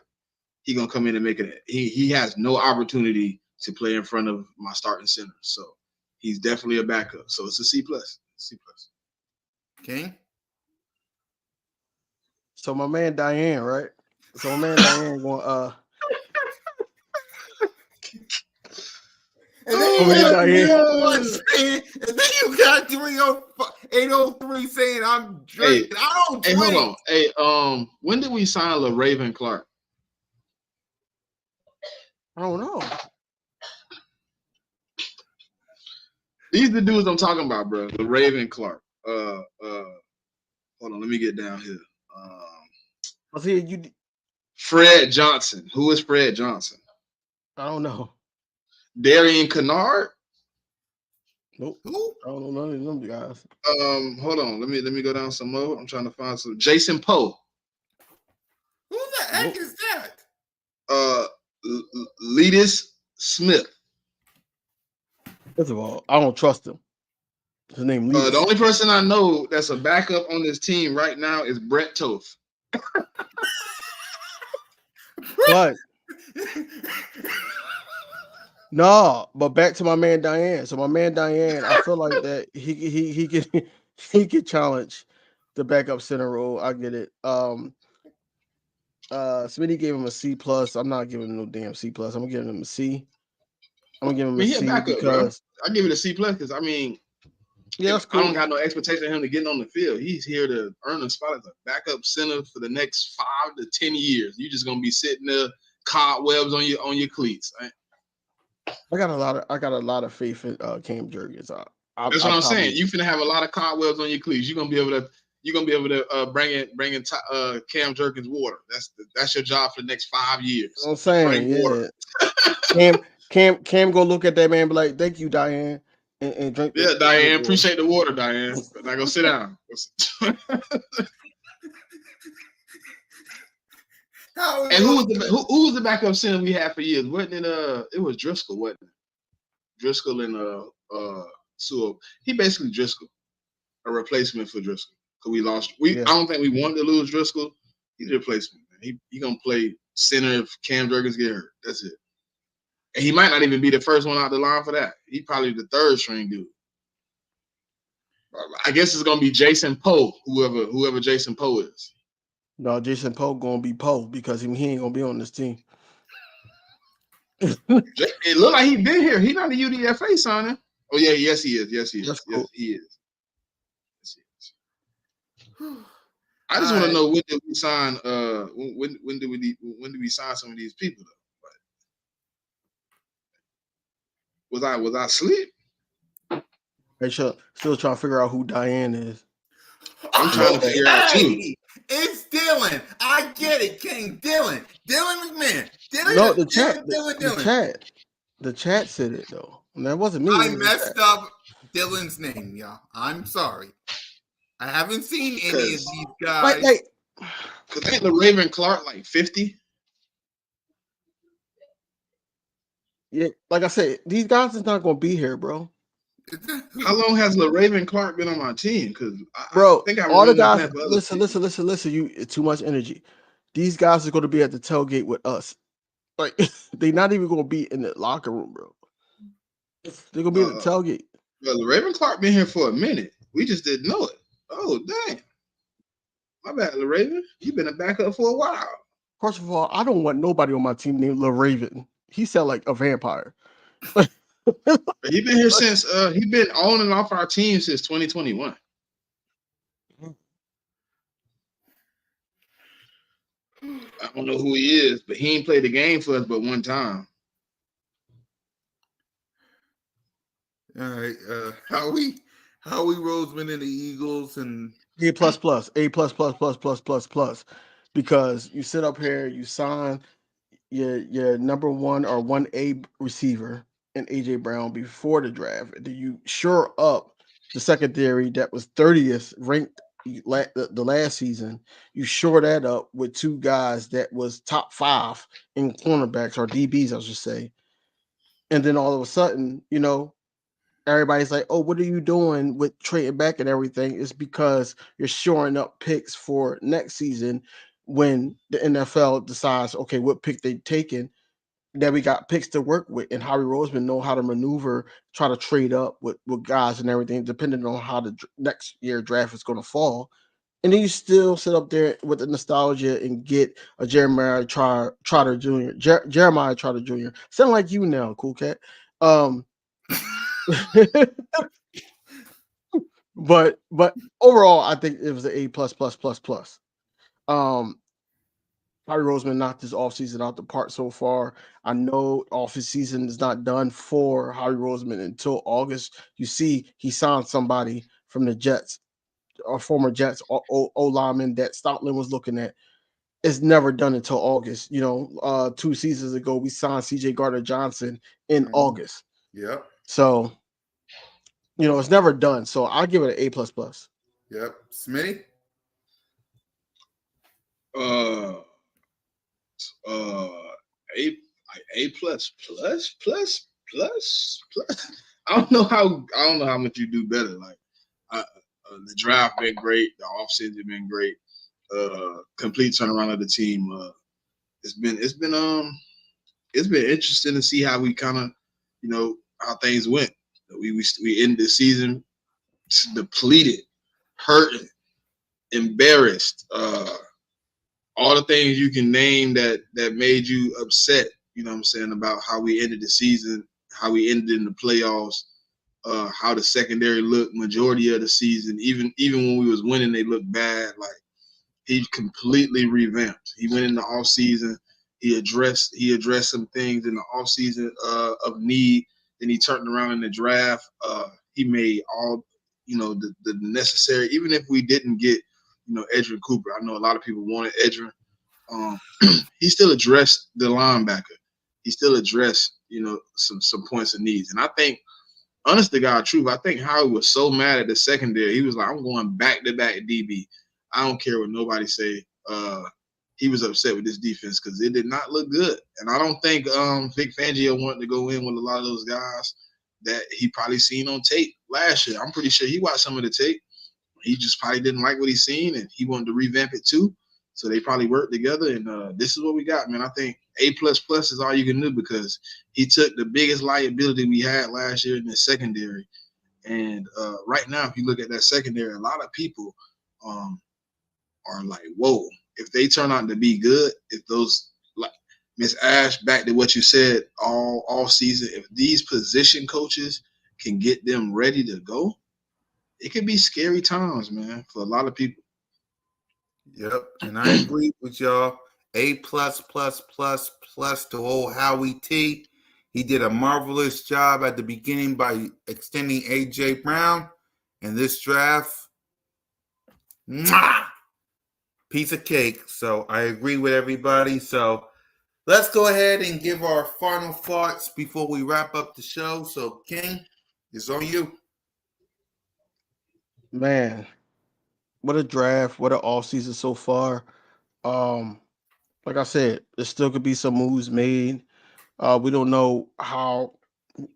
he gonna come in and make it. He has no opportunity to play in front of my starting center, so he's definitely a backup. So it's a C plus. C plus. King. So my man Diane, right? So my man Diane going And then you got 803 saying I'm drinking. I don't drink. Hold on. Hey, when did we sign LaRaven Clark? I don't know. These the dudes I'm talking about, bro. LaRaven Clark. Hold on, let me get down here. I see you. Fred Johnson. Who is Fred Johnson? I don't know. Darian Kennard. Nope. Who? I don't know none of them guys. Hold on. Let me go down some more. I'm trying to find some. Jason Poe. Who the heck is that? Letus Smith. First of all, I don't trust him. His name Lee. The only person I know that's a backup on this team right now is Brett Toth. But no, but back to my man Diane. So my man Diane, I feel like that he could challenge the backup center role. I get it. Smitty gave him a C plus. I'm not giving him no damn C plus. I'm giving him a C. I'm gonna give him a C backup, because bro. I give it a C plus because I mean, yeah, that's cool. I don't got no expectation of him to get on the field. He's here to earn a spot as a backup center for the next 5 to 10 years. You're just gonna be sitting there, cobwebs on your cleats. I got a lot of faith in Cam Jurgens. That's what I'm saying. You finna have a lot of cobwebs on your cleats. You're gonna be able to bring in Cam Jurgens water. That's your job for the next 5 years. You know what I'm saying, yeah. Cam go look at that man and be like, "Thank you, Diane," and drink. Yeah, Diane, appreciate the water, Diane. Now go sit down. And who was the backup center we had for years? Wasn't it? It was Driscoll, wasn't it? Driscoll and Sewell. He basically Driscoll, a replacement for Driscoll. Cause we lost. I don't think we wanted to lose Driscoll. He's a replacement. Man. He gonna play center if Cam Jurgens get hurt. That's it. And he might not even be the first one out the line for that. He probably the third string dude. I guess it's gonna be Jason Poe, whoever Jason Poe is. No, Jason Poe gonna be Poe because he ain't gonna be on this team. It looked like he been here. He not a UDFA signing. Oh yeah, yes he is. Yes he is. That's cool. Yes he is. Yes, he is. I just want to know when did we sign? When did we sign some of these people though? Was I asleep? Hey, still trying to figure out who Diane is. I'm trying to figure out too. It's Dylan. I get it, King. Dylan McMahon. No, the chat said it though. And that wasn't me. I messed up Dylan's name, y'all. I'm sorry. I haven't seen any of these guys. Cause ain't LaRaven Clark like 50? Yeah, like I said, these guys is not gonna be here, bro. How long has LaRaven Clark been on my team? Because I Bro, think I all the remember him guys, playing for other teams. listen. You it's too much energy. These guys are going to be at the tailgate with us. Like they're not even going to be in the locker room, bro. They're going to be at the tailgate. Well, LaRaven Clark been here for a minute. We just didn't know it. Oh, dang. My bad, LaRaven. You've been a backup for a while. First of all, I don't want nobody on my team named LaRaven. He sound like a vampire. He been here since he been on and off our team since 2021. I don't know who he is, but he ain't played the game for us but one time. All right, Howie Roseman and the Eagles, and A++, A+++++++, because you sit up here, you sign your number 1 or 1A receiver in AJ Brown before the draft, and then you shore up the secondary that was 30th ranked the last season. You shore that up with 2 guys that was top 5 in cornerbacks or DBs, I should say, and then all of a sudden, everybody's like, "Oh, what are you doing with trading back and everything?" It's because you're shoring up picks for next season when the NFL decides, okay, what pick they taking. That we got picks to work with, and Howie Roseman know how to maneuver, try to trade up with guys and everything, depending on how the next year draft is going to fall. And then you still sit up there with the nostalgia and get a Jeremiah Trotter Jr. Jeremiah Trotter Jr. Sound like you now, Cool Cat. But overall, I think it was an A++++. Howie Roseman knocked his offseason out the park so far. I know offseason season is not done for Howie Roseman until August. You see, he signed somebody from the Jets, or former Jets O-lineman that Stoutland was looking at. It's never done until August. 2 seasons ago, we signed CJ Gardner-Johnson in August. Yep. So, it's never done. So I'll give it an A++. Yep. Smitty? A plus. I don't know how much you do better. Like the draft been great, the offseason been great. Complete turnaround of the team. It's been interesting to see how we kind of how things went. We ended the season depleted, hurting, embarrassed. All the things you can name that made you upset, about how we ended the season, how we ended in the playoffs, how the secondary looked majority of the season. Even when we was winning, they looked bad. Like, he completely revamped. He went in the offseason. He addressed some things in the offseason of need. Then he turned around in the draft. He made all, the necessary, even if we didn't get Edgerrin Cooper. I know a lot of people wanted Edgerrin. He still addressed the linebacker. He still addressed, some points of needs. And I think, honest to God truth, I think Howie was so mad at the secondary. He was like, I'm going back-to-back DB. I don't care what nobody say. He was upset with this defense because it did not look good. And I don't think Vic Fangio wanted to go in with a lot of those guys that he probably seen on tape last year. I'm pretty sure he watched some of the tape. He just probably didn't like what he seen, and he wanted to revamp it too. So they probably worked together, and this is what we got, man. I think A++ is all you can do because he took the biggest liability we had last year in the secondary. And right now, if you look at that secondary, a lot of people are like, whoa, if they turn out to be good, if those, like Miss Ash, back to what you said all season, if these position coaches can get them ready to go, it could be scary times, man, for a lot of people. Yep, and I agree with y'all. A+++ to old Howie T. He did a marvelous job at the beginning by extending AJ Brown, and this draft, piece of cake. So I agree with everybody. So let's go ahead and give our final thoughts before we wrap up the show. So King, it's on you. Man, what a draft, what an offseason so far. Like I said, there still could be some moves made. We don't know how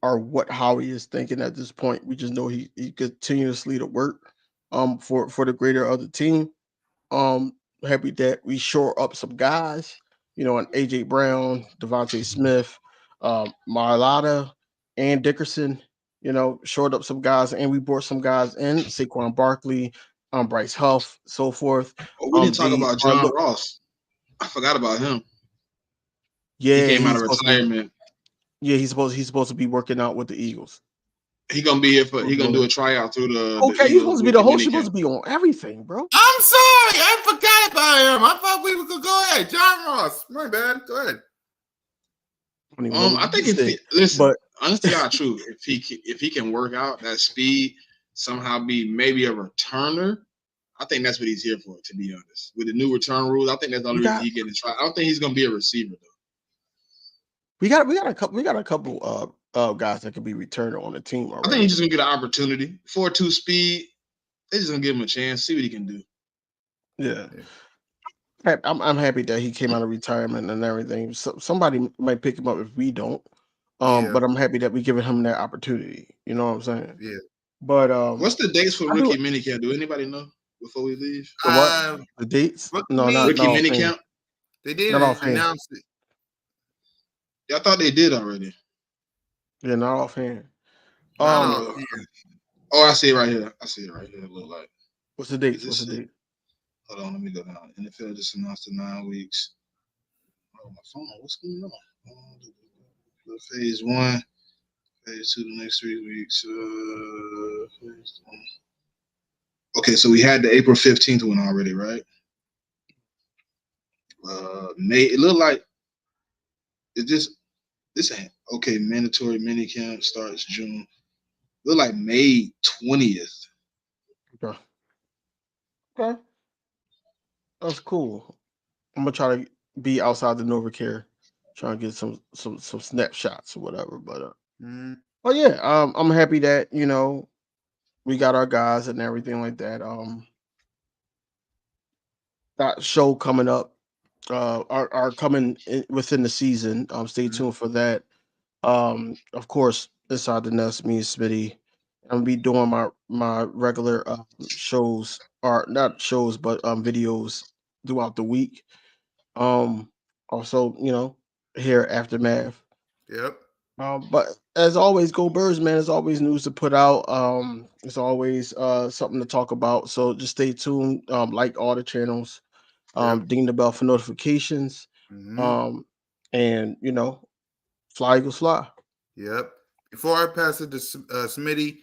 or what Howie is thinking at this point. We just know he continuously to work for the greater of the team. Um, Happy that we shore up some guys, and AJ Brown, Devontae Smith, Marlotta, and Dickerson, shored up some guys, and we brought some guys in, Saquon Barkley, Bryce Huff, so forth. Oh, we didn't talk They about are John Ross. I forgot about him. yeah, He came out he's of supposed to be, retirement. yeah, he's supposed to be working out with the Eagles. He gonna be here for. He gonna do a tryout through the Okay, he's Eagles supposed to be the rookie host. He's supposed minicamp. to be on everything, bro. I'm sorry, I forgot about him. I thought we could go ahead. John Ross, my bad. Go ahead. I think listen, honestly, God, true. If he can work out that speed, somehow be maybe a returner, I think that's what he's here for. To be honest, with the new return rules, I think that's the only reason he getting try. I don't think he's gonna be a receiver though. We got a couple guys that could be returned on the team already. I think he's just gonna get an opportunity. 4.2 speed. They're just gonna give him a chance, see what he can do. Yeah. I'm happy that he came out of retirement and everything. So somebody might pick him up if we don't. But I'm happy that we're giving him that opportunity. You know what I'm saying? Yeah. But what's the dates for rookie minicamp? Do anybody know before we leave? The dates? No, not rookie minicamp. They didn't announce it. Yeah, I thought they did already. Yeah, not offhand. Oh, I see it right here. It look like. What's the date? Hold on, let me go down. NFL just announced the 9 weeks. Oh, my phone. What's going on? Phase 1, phase 2, the next 3 weeks. Phase 1. Okay, so we had the April 15th one already, right? May. It looked like this ain't okay. Mandatory minicamp starts June. Look like May 20th. Okay. That's cool. I'm gonna try to be outside the NovaCare, trying to get some snapshots or whatever. But oh yeah, I'm happy that we got our guys and everything like that. That show coming up, are coming within the season. Stay tuned for that. Of course, Inside the Nest, me and Smitty. I'm gonna be doing my regular shows, or not shows, but videos throughout the week. Also, here at Aftermath. Yep. But as always, go Birds, man. There's always news to put out. There's always something to talk about. So just stay tuned. Like all the channels. Ding the bell for notifications. And fly Eagles fly. Yep. Before I pass it to Smitty,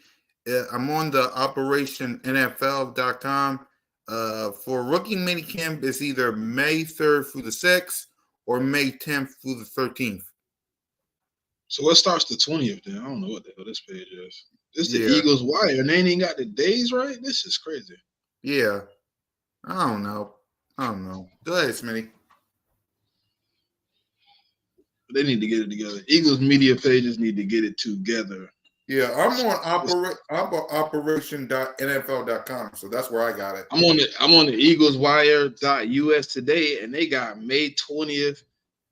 I'm on the OperationNFL.com. For rookie minicamp, it's either May 3rd through the 6th or May 10th through the 13th. So what starts the 20th then? I don't know what the hell this page is. This is the Eagles Wire, and they ain't even got the days right? This is crazy. Yeah. I don't know. Go ahead, Smitty. They need to get it together. Eagles media pages need to get it together. Yeah, I'm on operation.nfl.com, so that's where I got it. I'm on the EaglesWire.us today, and they got May 20th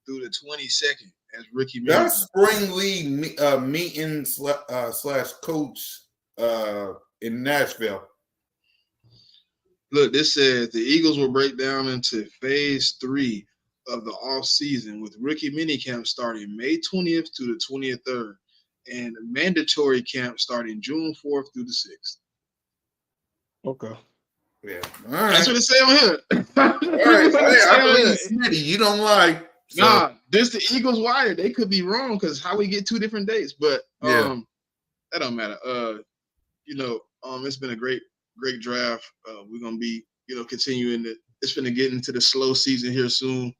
through the 22nd as rookie. That's spring league meeting slash coach in Nashville. Look, this says the Eagles will break down into phase 3 of the off season with rookie minicamp starting May 20th to the 23rd. And mandatory camp starting June 4th through the 6th. Okay. Yeah. All right. That's what it say on here. All right. I believe Smitty. You don't lie. So. Nah, this the Eagles Wire. They could be wrong because how we get 2 different dates, but that don't matter. It's been a great draft. We're gonna be, continuing it's gonna get into the slow season here soon.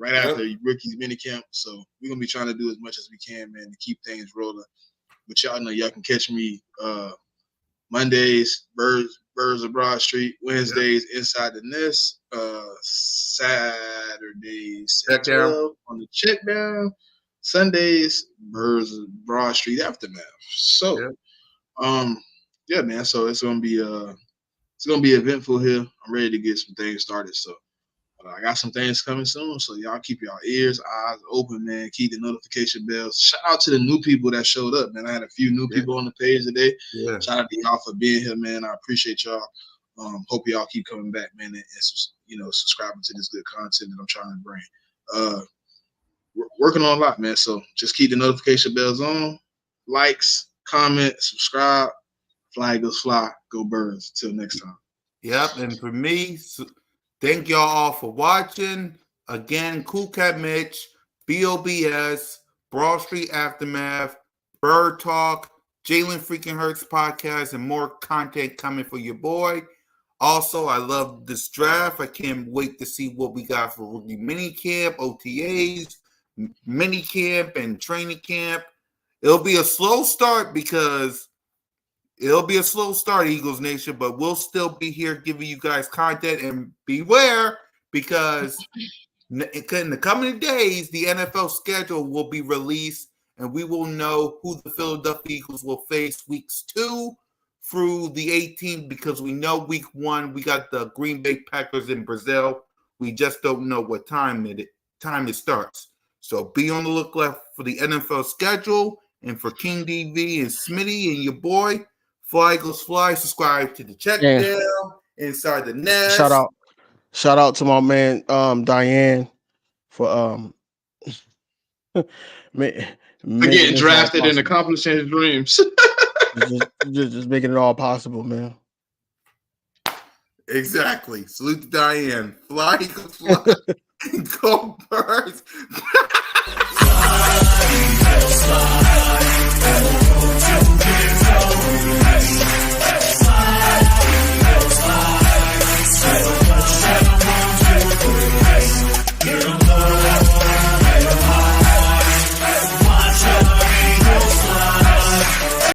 Right after rookies minicamp, so we're gonna be trying to do as much as we can, man, to keep things rolling. But y'all know y'all can catch me Mondays, Birds of Broad Street, Wednesdays, Inside the Nest, Saturdays, Check down on the check down, Sundays, Birds of Broad Street Aftermath. So, man. So it's gonna be eventful here. I'm ready to get some things started. So. I got some things coming soon, so y'all keep y'all ears, eyes open, man. Keep the notification bells. Shout out to the new people that showed up, man. I had a few new people on the page today. Yeah. Shout out to y'all for being here, man. I appreciate y'all. Hope y'all keep coming back, man, and subscribing to this good content that I'm trying to bring. We're working on a lot, man. So just keep the notification bells on, likes, comment, subscribe. Fly Eagles fly, go Birds. Till next time. Yep, and for me, thank y'all all for watching. Again, Cool Cat Mitch, BOBS, Broad Street Aftermath, Bird Talk, Jalen Freaking Hurts podcast, and more content coming for your boy. Also, I love this draft. I can't wait to see what we got for rookie mini camp, OTAs, mini camp, and training camp. It'll be a slow start Eagles Nation, but we'll still be here giving you guys content. And beware, because in the coming days, the NFL schedule will be released, and we will know who the Philadelphia Eagles will face weeks 2 through the 18th, because we know week 1 we got the Green Bay Packers in Brazil. We just don't know what time it starts. So be on the lookout for the NFL schedule, and for King DV and Smitty and your boy, Fly Eagles Fly. Subscribe to the Check Down, Inside the Nest. Shout out to my man Diane for getting drafted and accomplishing his dreams. just making it all possible, man. Exactly. Salute to Diane. Fly Eagles Fly. Go Birds.